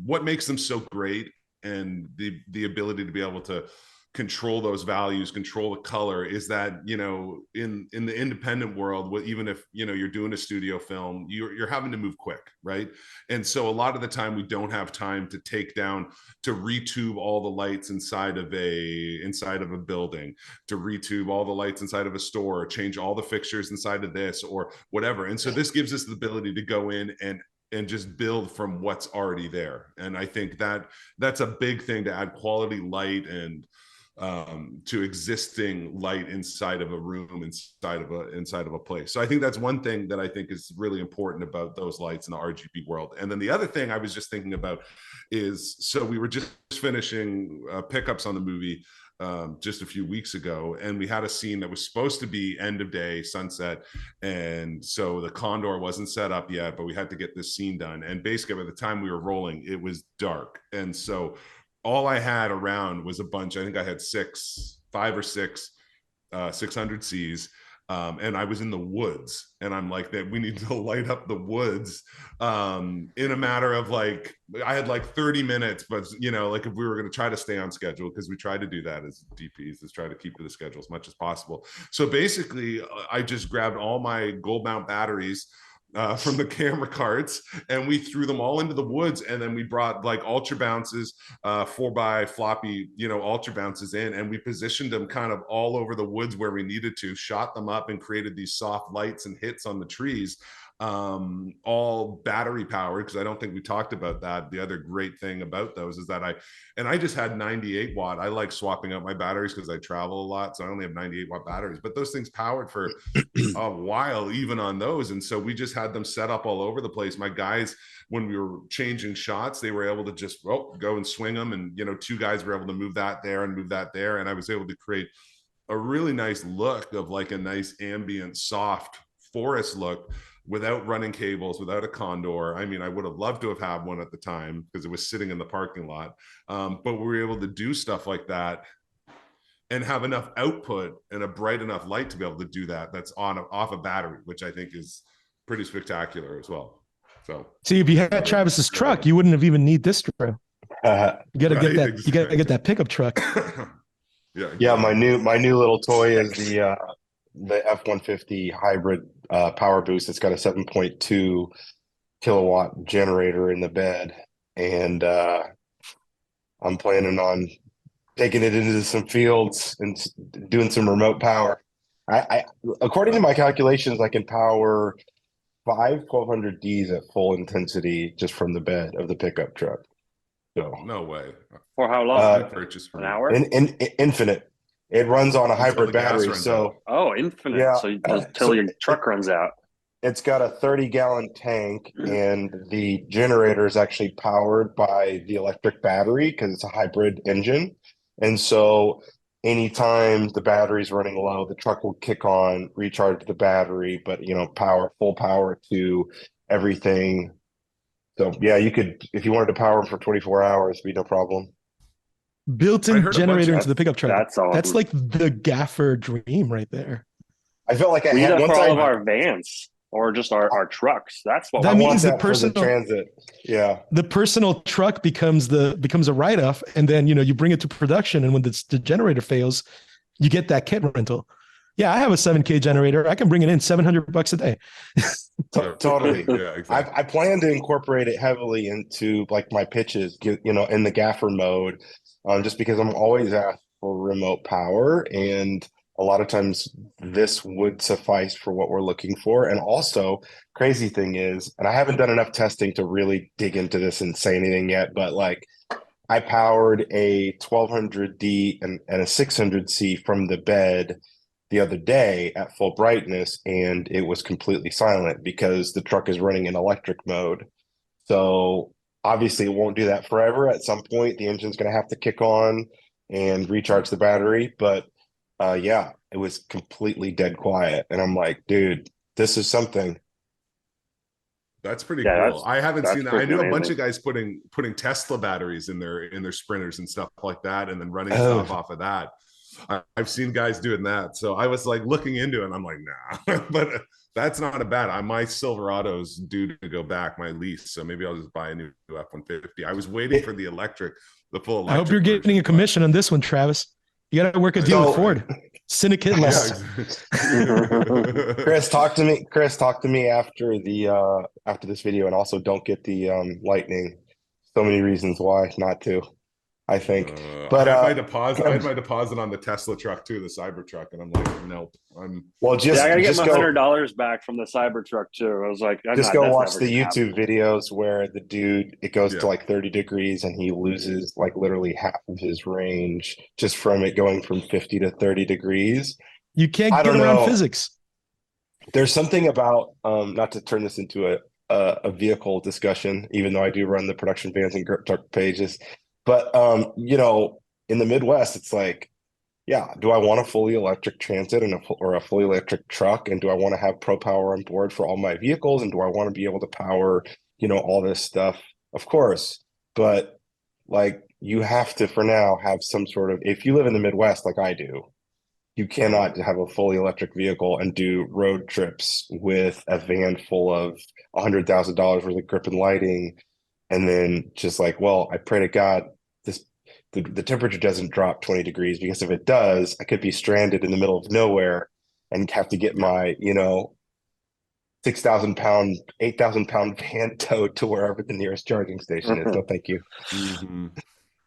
Speaker 2: what makes them so great, and the ability to be able to control those values, control the color, is that, you know, in the independent world, even if, you know, you're doing a studio film, you're having to move quick, right? And so a lot of the time we don't have time to take down, to retube all the lights inside of a building, to retube all the lights inside of a store, change all the fixtures inside of this or whatever. And so this gives us the ability to go in and just build from what's already there. And I think that that's a big thing, to add quality light and to existing light inside of a room, inside of a place. So I think that's one thing that I think is really important about those lights in the RGB world. And then the other thing I was just thinking about is, so we were just finishing pickups on the movie just a few weeks ago, and we had a scene that was supposed to be end of day, sunset, and so the condor wasn't set up yet, but we had to get this scene done. And basically by the time we were rolling, it was dark. And so all I had around was a bunch, I think I had 5 or 6 600Cs, and I was in the woods, and I'm like, that we need to light up the woods in a matter of like, I had like 30 minutes, but you know, like if we were going to try to stay on schedule, because we try to do that as DPs, is try to keep to the schedule as much as possible. So basically I just grabbed all my gold mount batteries from the camera carts, and we threw them all into the woods, and then we brought like ultra bounces, 4x floppy, you know, ultra bounces in, and we positioned them kind of all over the woods where we needed to, shot them up, and created these soft lights and hits on the trees, all battery powered, because I don't think we talked about that. The other great thing about those is that I just had 98 watt. I like swapping out my batteries because I travel a lot, so I only have 98 watt batteries, but those things powered for a while even on those. And so we just had them set up all over the place. My guys, when we were changing shots, they were able to just go and swing them, and you know, 2 guys were able to move that there and move that there, and I was able to create a really nice look of like a nice ambient soft forest look without running cables, without a condor. I mean, I would have loved to have had one at the time because it was sitting in the parking lot, but we were able to do stuff like that and have enough output and a bright enough light to be able to do that, that's off a battery, which I think is pretty spectacular as well. So
Speaker 4: see, if you had Travis's truck, you wouldn't have even need this drill. You gotta get that.
Speaker 2: Exactly.
Speaker 4: You gotta get that pickup truck.
Speaker 2: Yeah, exactly.
Speaker 1: Yeah, my new little toy is the F-150 hybrid power boost. It's got a 7.2 kilowatt generator in the bed, and I'm planning on taking it into some fields and doing some remote power. I according to my calculations, I can power 5 1200Ds at full intensity just from the bed of the pickup truck. So
Speaker 2: no way.
Speaker 3: For how long?
Speaker 2: Purchase for
Speaker 3: An hour?
Speaker 1: Infinite. It runs on a
Speaker 2: Until
Speaker 1: hybrid
Speaker 2: the gas
Speaker 1: battery.
Speaker 2: runs
Speaker 1: So
Speaker 2: out.
Speaker 3: Oh, infinite.
Speaker 1: Yeah.
Speaker 3: So until
Speaker 1: So
Speaker 3: your truck runs out.
Speaker 1: it's got a 30-gallon tank, and the generator is actually powered by the electric battery because it's a hybrid engine. And so anytime the battery's running low, the truck will kick on, recharge the battery, but you know, full power to everything. So yeah, you could, if you wanted to power for 24 hours, it'd be no problem.
Speaker 2: I
Speaker 4: Built-in
Speaker 2: heard a bunch
Speaker 4: generator
Speaker 2: of-
Speaker 4: into the pickup truck.
Speaker 3: That's awesome.
Speaker 4: That's like the Gaffer dream right there.
Speaker 1: I felt like I
Speaker 3: We need
Speaker 1: had
Speaker 3: that
Speaker 1: once
Speaker 3: for all
Speaker 1: I
Speaker 3: of our vans or just our trucks. That's what
Speaker 4: That
Speaker 1: I
Speaker 3: we
Speaker 1: want
Speaker 4: means the
Speaker 1: that for the
Speaker 4: personal-
Speaker 1: transit. Yeah.
Speaker 4: The personal truck becomes a write-off, and then you know you bring it to production, and when the generator fails, you get that kit rental. Yeah, I have a 7K generator. I can bring it in $700 a day.
Speaker 1: Totally.
Speaker 2: Yeah, exactly.
Speaker 1: I plan to incorporate it heavily into like my pitches, you know, in the gaffer mode, just because I'm always asked for remote power, and a lot of times this would suffice for what we're looking for. And also, crazy thing is, and I haven't done enough testing to really dig into this and say anything yet, but like I powered a 1200D and a 600C from the bed the other day at full brightness, and it was completely silent because the truck is running in electric mode. So obviously it won't do that forever. At some point the engine's going to have to kick on and recharge the battery, but yeah, it was completely dead quiet, and I'm like, dude, this is something.
Speaker 2: That's pretty
Speaker 3: Yeah,
Speaker 2: cool. I haven't
Speaker 3: that's
Speaker 2: seen that. I
Speaker 3: freaking
Speaker 2: knew a bunch
Speaker 3: amazing.
Speaker 2: of guys putting Tesla batteries in their sprinters and stuff like that, and then running
Speaker 1: Oh.
Speaker 2: stuff off of that. I've seen guys doing that. So I was like looking into it and I'm like, nah, but that's not a bad. My Silverado's due to go back, my lease. So maybe I'll just buy a new F-150. I was waiting for the full electric.
Speaker 4: I hope you're getting
Speaker 2: version,
Speaker 4: a commission on this one, Travis. You got to work a deal with Ford. Syndicate list.
Speaker 1: Chris, talk to me. Chris, talk to me after this video, and also don't get the Lightning. So many reasons why not to. I think, but
Speaker 2: I had my deposit on the Tesla truck too, the Cybertruck, and I'm like, nope.
Speaker 3: I gotta get my $100 back from the Cybertruck too. I was like,
Speaker 1: just go watch the YouTube videos where the dude, it goes to like 30 degrees and he loses like literally half of his range just from it going from 50 to 30 degrees.
Speaker 4: You can't get around physics.
Speaker 1: There's something about not to turn this into a vehicle discussion, even though I do run the production vans and truck pages. But, in the Midwest, it's like, yeah, do I want a fully electric transit or a fully electric truck? And do I want to have Pro Power on board for all my vehicles? And do I want to be able to power, all this stuff? Of course. But like, you have to, for now, have some sort of, if you live in the Midwest like I do, you cannot have a fully electric vehicle and do road trips with a van full of $100,000 worth of grip and lighting. And then just like, well, I pray to God the temperature doesn't drop 20 degrees, because if it does, I could be stranded in the middle of nowhere and have to get my, 6,000 pound, 8,000 pound van towed to wherever the nearest charging station is. No, thank you.
Speaker 2: Mm-hmm.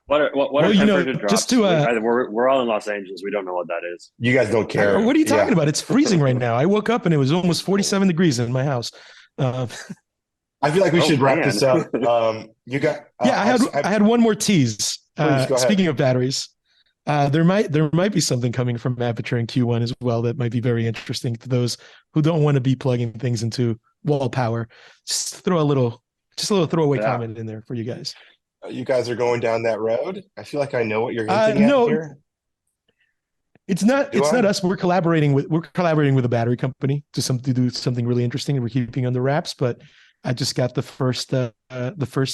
Speaker 3: What are temperature drops? Just to, we're all in Los Angeles. We don't know what that is.
Speaker 1: You guys don't care.
Speaker 4: What are you talking about? It's freezing right now. I woke up and it was almost 47 degrees in my house.
Speaker 1: I feel like we should wrap this up. You got
Speaker 4: I had one more tease. Speaking of batteries, there might be something coming from Aputure in Q1 as well that might be very interesting to those who don't want to be plugging things into wall power. Just throw a little throwaway comment in there for you guys.
Speaker 1: You guys are going down that road. I feel like I know what you're hinting at here.
Speaker 4: It's not us. We're collaborating with a battery company to do something really interesting, and we're keeping under wraps. But I just got the first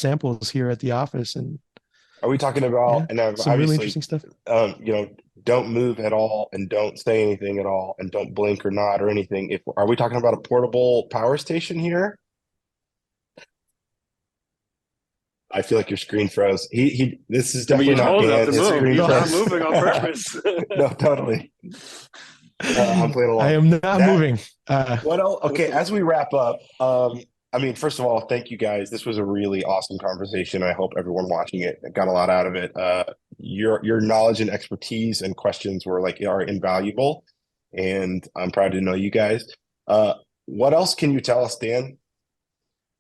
Speaker 4: samples here at the office. And
Speaker 1: are we talking about
Speaker 4: some really interesting stuff?
Speaker 1: Don't move at all and don't say anything at all and don't blink or nod or anything. Are we talking about a portable power station here? I feel like your screen froze. This is definitely not
Speaker 3: I'm moving on purpose.
Speaker 1: No, totally. I'm playing along.
Speaker 4: I am not moving.
Speaker 1: Okay, as we wrap up, first of all, thank you guys. This was a really awesome conversation. I hope everyone watching it got a lot out of it. Your knowledge and expertise and questions are invaluable, and I'm proud to know you guys. What else can you tell us, Dan?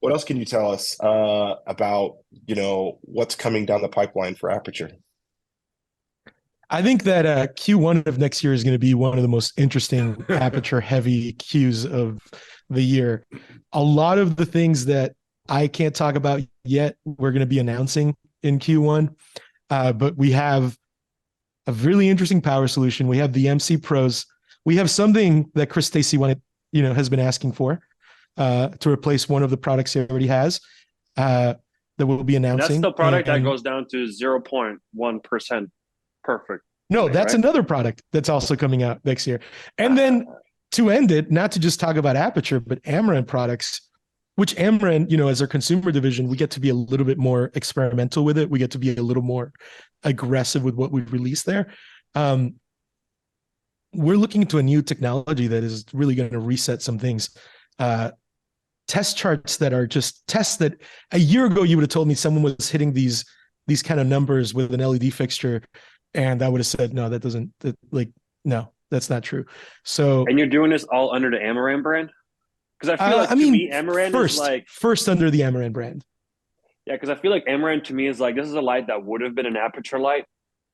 Speaker 1: What else can you tell us about what's coming down the pipeline for Aputure?
Speaker 4: I think that Q1 of next year is going to be one of the most interesting Aputure heavy Qs of the year. A lot of the things that I can't talk about yet, we're going to be announcing in Q1. But we have a really interesting power solution. We have the MC Pros. We have something that Chris Stacey has been asking for to replace one of the products he already has that we'll be announcing.
Speaker 3: That's the product that goes down to 0.1% perfect.
Speaker 4: No, that's another product that's also coming out next year. And then to end it, not to just talk about Aputure, but Amaran products, which Amaran, as our consumer division, we get to be a little bit more experimental with it. We get to be a little more aggressive with what we release there. We're looking into a new technology that is really going to reset some things. Test charts that are just tests that a year ago you would have told me someone was hitting these kind of numbers with an LED fixture, and I would have said, no, no, that's not true. So,
Speaker 3: and you're doing this all under the Amaran brand? Because I feel like to me, Amaran is
Speaker 4: first under the Amaran brand.
Speaker 3: Yeah, because I feel like Amaran to me is this is a light that would have been an Aputure light,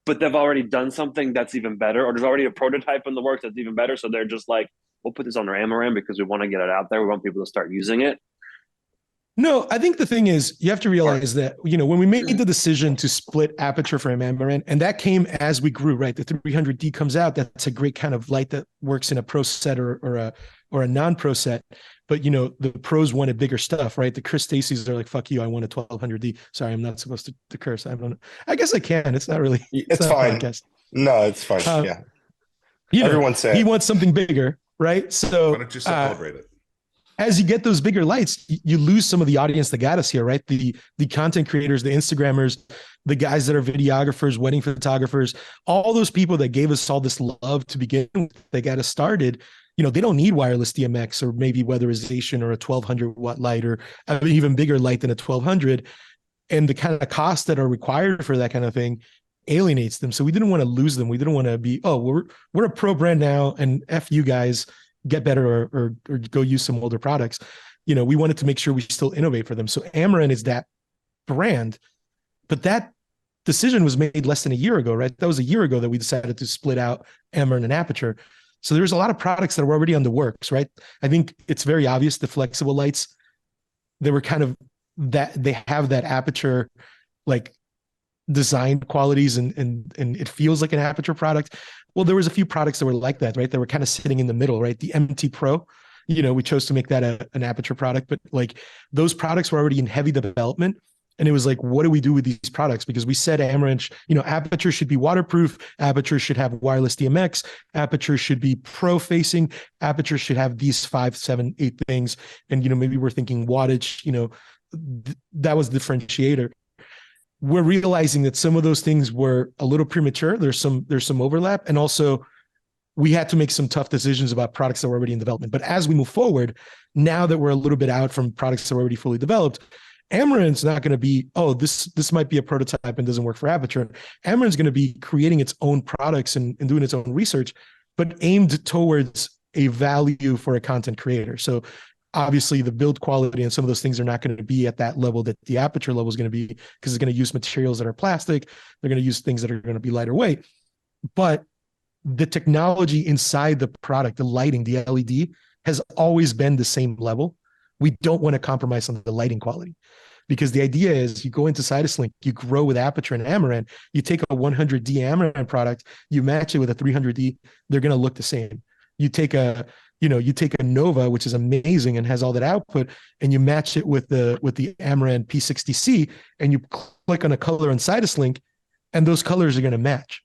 Speaker 3: but they've already done something that's even better, or there's already a prototype in the works that's even better. So they're just like, we'll put this on our Amaran because we want to get it out there. We want people to start using it.
Speaker 4: No, I think the thing is you have to realize that, when we made the decision to split Aputure from Amaran, and that came as we grew, right? The 300D comes out. That's a great kind of light that works in a pro set or a non-pro set. But, the pros wanted bigger stuff, right? The Chris Stacey's are like, fuck you, I want a 1200D. Sorry, I'm not supposed to curse. I don't know. I guess I can. It's not really.
Speaker 1: It's fine. No, it's fine.
Speaker 4: Uh,
Speaker 1: Yeah.
Speaker 4: You know,
Speaker 1: Everyone say
Speaker 4: he
Speaker 1: it.
Speaker 4: wants something bigger, right?
Speaker 2: Why
Speaker 4: So
Speaker 2: don't you celebrate it?
Speaker 4: as you get those bigger lights, you lose some of the audience that got us here, right? The content creators, the Instagrammers, the guys that are videographers, wedding photographers, all those people that gave us all this love to begin with, that got us started. You know, they don't need wireless DMX or maybe weatherization or a 1200-watt light or an even bigger light than a 1200. And the kind of costs that are required for that kind of thing alienates them. So we didn't want to lose them. We didn't want to be, oh, we're a pro brand now, and F you guys, get better or go use some older products. You know, we wanted to make sure we still innovate for them. So Amaran is that brand, but that decision was made less than a year ago, right? That was a year ago that we decided to split out Amaran and Aputure. So there's a lot of products that were already on the works, right? I think it's very obvious the flexible lights, they were kind of that they have that Aputure like design qualities and it feels like an Aputure product. Well, there was a few products that were like that, right? That were kind of sitting in the middle, right? The MT Pro, you know, we chose to make that an Aputure product, but like those products were already in heavy development. And it was like, what do we do with these products? Because we said Amaranth, you know, Aputure should be waterproof. Aputure should have wireless DMX. Aputure should be pro facing. Aputure should have these 5, 7, 8 things. And, you know, maybe we're thinking wattage, you know, that was the differentiator. We're realizing that some of those things were a little premature. There's some overlap. And also we had to make some tough decisions about products that were already in development. But as we move forward, now that we're a little bit out from products that are already fully developed, Amaranth's not going to be, oh, this might be a prototype and doesn't work for Aputure. Amaranth's going to be creating its own products and doing its own research, but aimed towards a value for a content creator. So obviously the build quality and some of those things are not going to be at that level that the Aputure level is going to be, because it's going to use materials that are plastic. They're going to use things that are going to be lighter weight. But the technology inside the product, the lighting, the LED, has always been the same level. We don't want to compromise on the lighting quality, because the idea is you go into Sidus Link, you grow with Aputure and Amaran, you take a 100D Amaran product, you match it with a 300D, they're going to look the same. You take a Nova, which is amazing and has all that output, and you match it with the Amaran P600C, and you click on a color on Sidus Link, and those colors are going to match,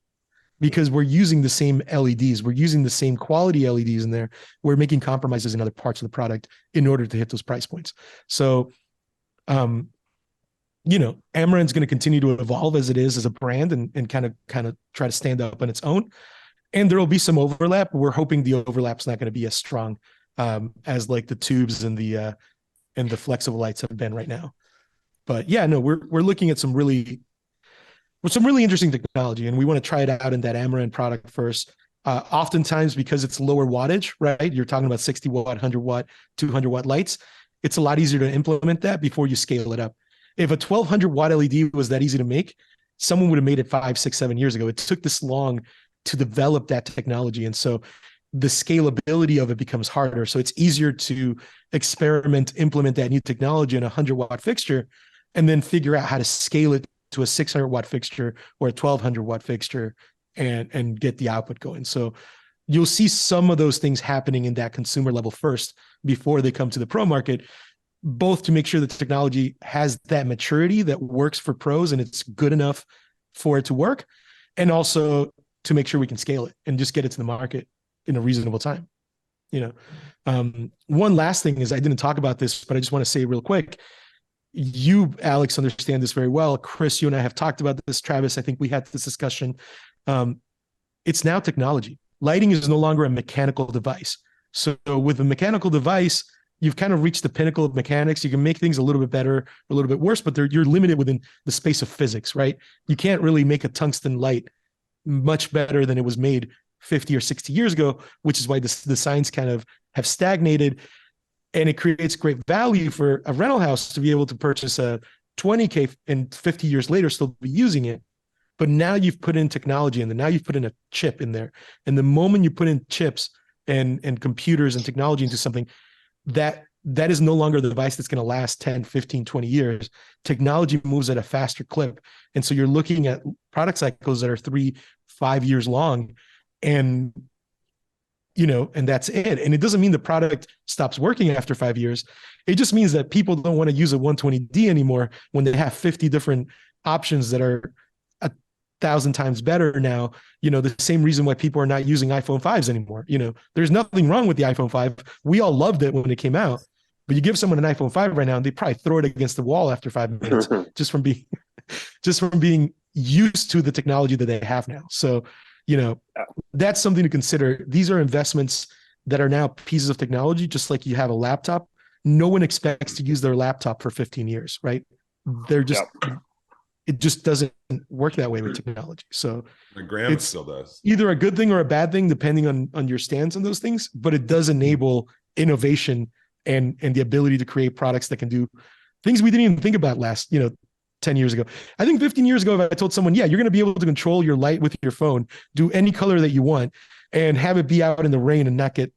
Speaker 4: because we're using the same LEDs, we're using the same quality LEDs in there. We're making compromises in other parts of the product in order to hit those price points. So, you know, Amaran's going to continue to evolve as it is as a brand and kind of try to stand up on its own. And there will be some overlap. We're hoping the overlap's not going to be as strong as like the tubes and the flexible lights have been right now. But yeah, no, we're looking at some really interesting technology, and we want to try it out in that Amaran product first. Oftentimes, because it's lower wattage, right? You're talking about 60 watt, 100 watt, 200 watt lights. It's a lot easier to implement that before you scale it up. If a 1200 watt LED was that easy to make, someone would have made it 5, 6, 7 years ago. It took this long to develop that technology. And so the scalability of it becomes harder. So it's easier to experiment, implement that new technology in a 100 watt fixture, and then figure out how to scale it to a 600 watt fixture or a 1200 watt fixture and get the output going. So you'll see some of those things happening in that consumer level first before they come to the pro market, both to make sure that the technology has that maturity that works for pros and it's good enough for it to work, and also to make sure we can scale it and just get it to the market in a reasonable time. You know, one last thing is, I didn't talk about this, but I just want to say real quick, you, Alex, understand this very well. Chris, you and I have talked about this. Travis, I think we had this discussion. It's now technology. Lighting is no longer a mechanical device. So with a mechanical device, you've kind of reached the pinnacle of mechanics. You can make things a little bit better, or a little bit worse, but you're limited within the space of physics, right? You can't really make a tungsten light much better than it was made 50 or 60 years ago, which is why the signs kind of have stagnated. And it creates great value for a rental house to be able to purchase a 20K and 50 years later still be using it. But now you've put in technology, and then now you've put in a chip in there. And the moment you put in chips and computers and technology into something, that is no longer the device that's going to last 10, 15, 20 years. Technology moves at a faster clip. And so you're looking at product cycles that are 3, 5 years long, and you know, and that's it. And it doesn't mean the product stops working after 5 years. It just means that people don't want to use a 120D anymore when they have 50 different options that are 1,000 times better now. The same reason why people are not using iPhone 5s anymore. There's nothing wrong with the iPhone 5. We all loved it when it came out, but you give someone an iPhone 5 right now and they probably throw it against the wall after 5 minutes just from being used to the technology that they have now. So, that's something to consider. These are investments that are now pieces of technology, just like you have a laptop. No one expects to use their laptop for 15 years, right? They're just, it just doesn't work that way with technology. So
Speaker 2: my grandma still does.
Speaker 4: Either a good thing or a bad thing, depending on your stance on those things, but it does enable innovation and the ability to create products that can do things we didn't even think about last, 10 years ago. I think 15 years ago, if I told someone, yeah, you're going to be able to control your light with your phone, do any color that you want, and have it be out in the rain and not get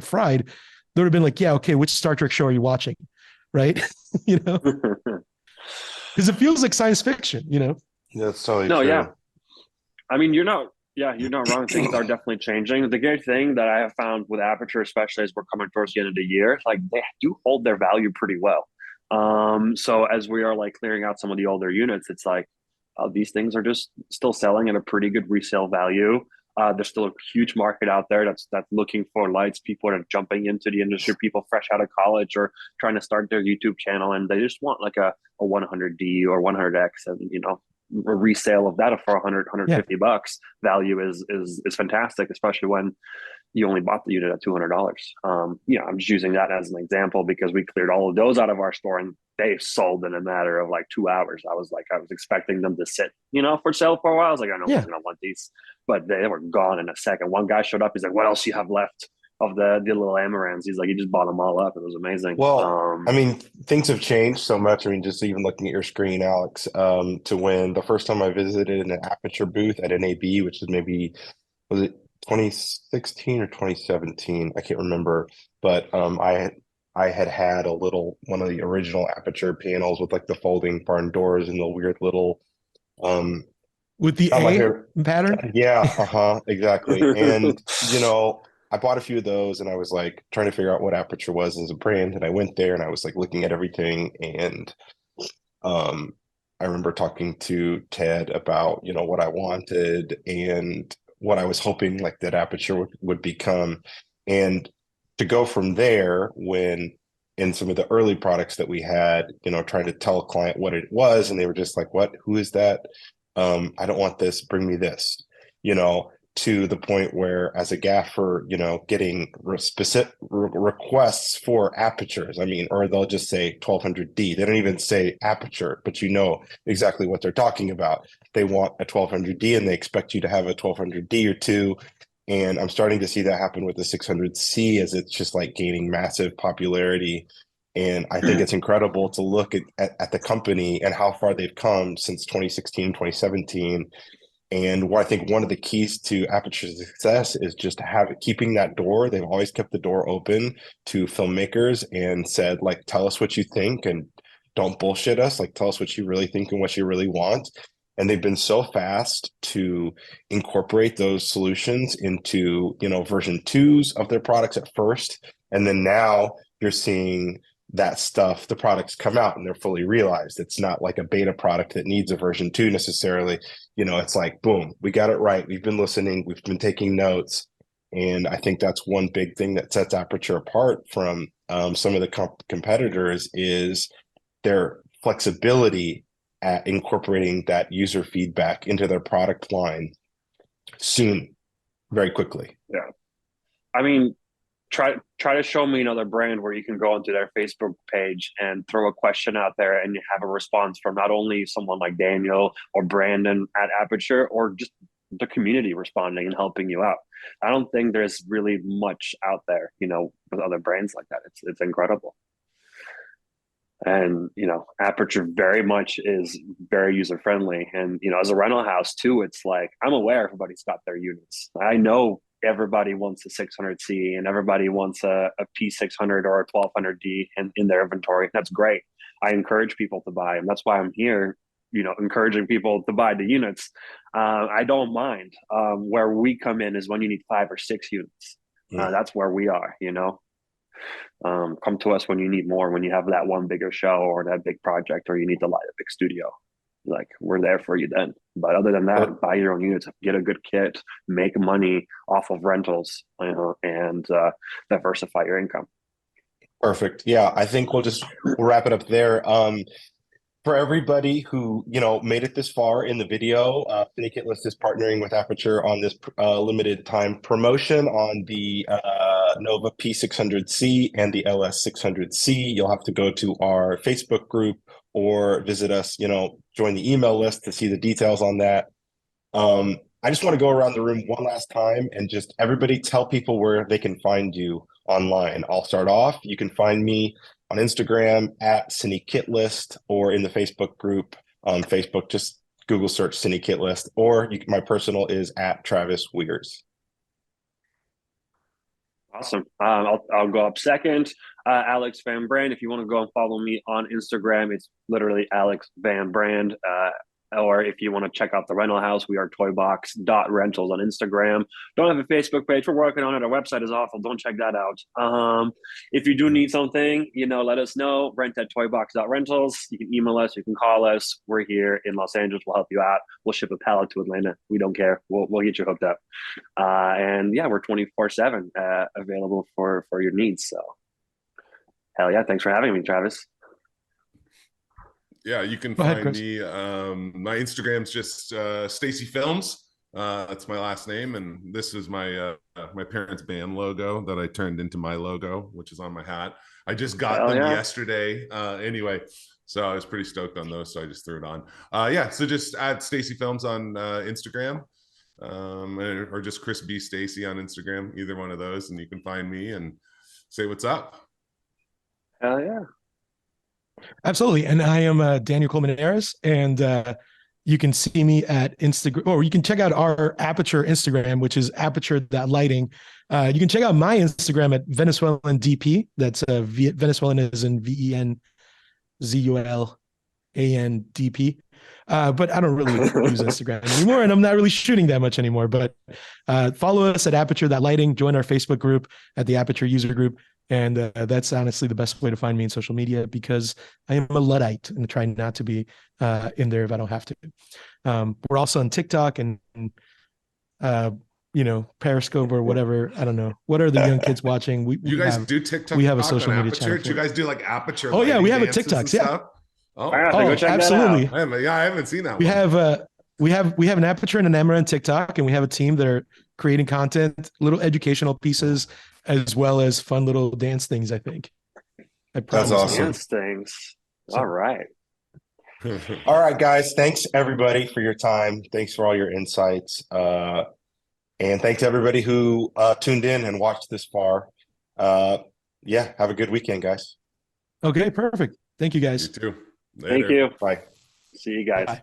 Speaker 4: fried, they would have been like, yeah, okay, which Star Trek show are you watching? Right? Because it feels like science fiction,
Speaker 1: That's totally
Speaker 3: No,
Speaker 1: true.
Speaker 3: yeah. I mean, you're not wrong. Things are definitely changing. The great thing that I have found with Aputure, especially as we're coming towards the end of the year, like they do hold their value pretty well. So as we are like clearing out some of the older units, it's like these things are just still selling at a pretty good resale value. There's still a huge market out there that's looking for lights. People are jumping into the industry, people fresh out of college or trying to start their YouTube channel, and they just want like a 100D or 100X, and a resale of that for 100, 150 bucks value is fantastic, especially when you only bought the unit at $200. I'm just using that as an example because we cleared all of those out of our store and they sold in a matter of like 2 hours. I was expecting them to sit, for sale for a while. I was like, I know who's gonna want these, but they were gone in a second. One guy showed up. He's like, what else do you have left of the little Amarans? He's like, he just bought them all up. It was amazing.
Speaker 1: Well, things have changed so much. Just even looking at your screen, Alex, to when the first time I visited an Aputure booth at NAB, which is was it 2016 or 2017? I can't remember, but I had a little one of the original Aputure panels with like the folding barn doors and the weird little
Speaker 4: with the A pattern.
Speaker 1: Yeah, exactly. And I bought a few of those and I was like trying to figure out what Aputure was as a brand, and I went there and I was like looking at everything, and I remember talking to Ted about what I wanted and what I was hoping like that Aputure would become. And to go from there, when in some of the early products that we had, trying to tell a client what it was, and they were just like, what, who is that? I don't want this, bring me this, to the point where as a gaffer, getting specific requests for Aputures, or they'll just say 1200D. They don't even say Aputure, but exactly what they're talking about. They want a 1200D and they expect you to have a 1200D or two. And I'm starting to see that happen with the 600C as it's just like gaining massive popularity. And I think it's incredible to look at the company and how far they've come since 2016, 2017. And what I think one of the keys to Aputure's success is just keeping that door. They've always kept the door open to filmmakers and said, like, tell us what you think and don't bullshit us. Like, tell us what you really think and what you really want. And they've been so fast to incorporate those solutions into, version 2s of their products at first. And then now you're seeing that stuff, the products come out and they're fully realized. It's not like a beta product that needs a version 2 necessarily. It's like, boom, we got it right. We've been listening. We've been taking notes. And I think that's one big thing that sets Aputure apart from some of the competitors is their flexibility at incorporating that user feedback into their product line soon, very quickly.
Speaker 3: Yeah. Try to show me another brand where you can go onto their Facebook page and throw a question out there and you have a response from not only someone like Daniel or Brandon at Aputure or just the community responding and helping you out. I don't think there's really much out there, with other brands like that. It's incredible. And, Aputure very much is very user-friendly. And, as a rental house too, it's like, I'm aware everybody's got their units. I know everybody wants a 600C and everybody wants a P600 or a 1200D in their inventory. That's great. I encourage people to buy, and that's why I'm here, encouraging people to buy the units. I don't mind. Where we come in is when you need 5 or 6 units. That's where we are, come to us when you need more, when you have that one bigger show or that big project, or you need to light a big studio. like we're there for you then. But other than that, buy your own units, get a good kit, make money off of rentals, and diversify your income.
Speaker 1: Perfect. Yeah, I think we'll wrap it up there. For everybody who, made it this far in the video, Cine Kit List is partnering with Aputure on this limited time promotion on the Nova P600C and the LS600C. You'll have to go to our Facebook group or visit us, join the email list to see the details on that. I just want to go around the room one last time and just everybody tell people where they can find you online. I'll start off. You can find me on Instagram at Cine Kit List, or in the Facebook group on Facebook, just Google search Cine Kit List, or my personal is at Travis Weirs.
Speaker 3: Awesome. I'll go up second. Alex Van Brande. If you want to go and follow me on Instagram, it's literally Alex Van Brande. Or if you want to check out the rental house, we are toybox.rentals on Instagram. Don't have a Facebook page. We're working on it. Our website is awful. Don't check that out. If you do need something, let us know. Rent at toybox.rentals. You can email us. You can call us. We're here in Los Angeles. We'll help you out. We'll ship a pallet to Atlanta. We don't care. We'll get you hooked up. And yeah, we're 24/7 available for your needs. So hell yeah. Thanks for having me, Travis.
Speaker 2: Yeah, you can find me. My Instagram's just Stacey Films. That's my last name, and this is my my parents' band logo that I turned into my logo, which is on my hat. I just got them yesterday. Anyway, so I was pretty stoked on those, so I just threw it on. Yeah, so just add Stacey Films on Instagram, or just Chris B. Stacey on Instagram, either one of those, and you can find me and say what's up.
Speaker 3: Hell yeah.
Speaker 4: Absolutely. And I am Daniel Colmenares, and you can see me at Instagram, or you can check out our Aputure Instagram, which is Aputure.lighting. You can check out my Instagram at Venezuelan DP. That's Venezuelan is in VENZULANDP. But I don't really use Instagram anymore, and I'm not really shooting that much anymore. But follow us at Aputure.lighting. Join our Facebook group at the Aputure user group. And that's honestly the best way to find me in social media, because I am a Luddite and try not to be in there if I don't have to. We're also on TikTok and Periscope or whatever. I don't know. What are the young kids watching?
Speaker 2: You guys do TikTok?
Speaker 4: We have a social media channel.
Speaker 2: Do you guys do like Aputure?
Speaker 4: Oh yeah, we have a TikTok. Yeah.
Speaker 3: Oh, absolutely.
Speaker 2: I haven't seen that.
Speaker 4: We have an Aputure and an Amaranth TikTok, and we have a team that are creating content, little educational pieces, as well as fun little dance things, I think.
Speaker 1: That's awesome.
Speaker 3: Dance things. All right.
Speaker 1: All right, guys. Thanks, everybody, for your time. Thanks for all your insights. And thanks to everybody who tuned in and watched this far. Yeah, have a good weekend, guys.
Speaker 4: Okay, perfect. Thank you, guys.
Speaker 2: You too.
Speaker 3: Later. Thank you.
Speaker 1: Bye.
Speaker 3: See you guys.
Speaker 4: Bye.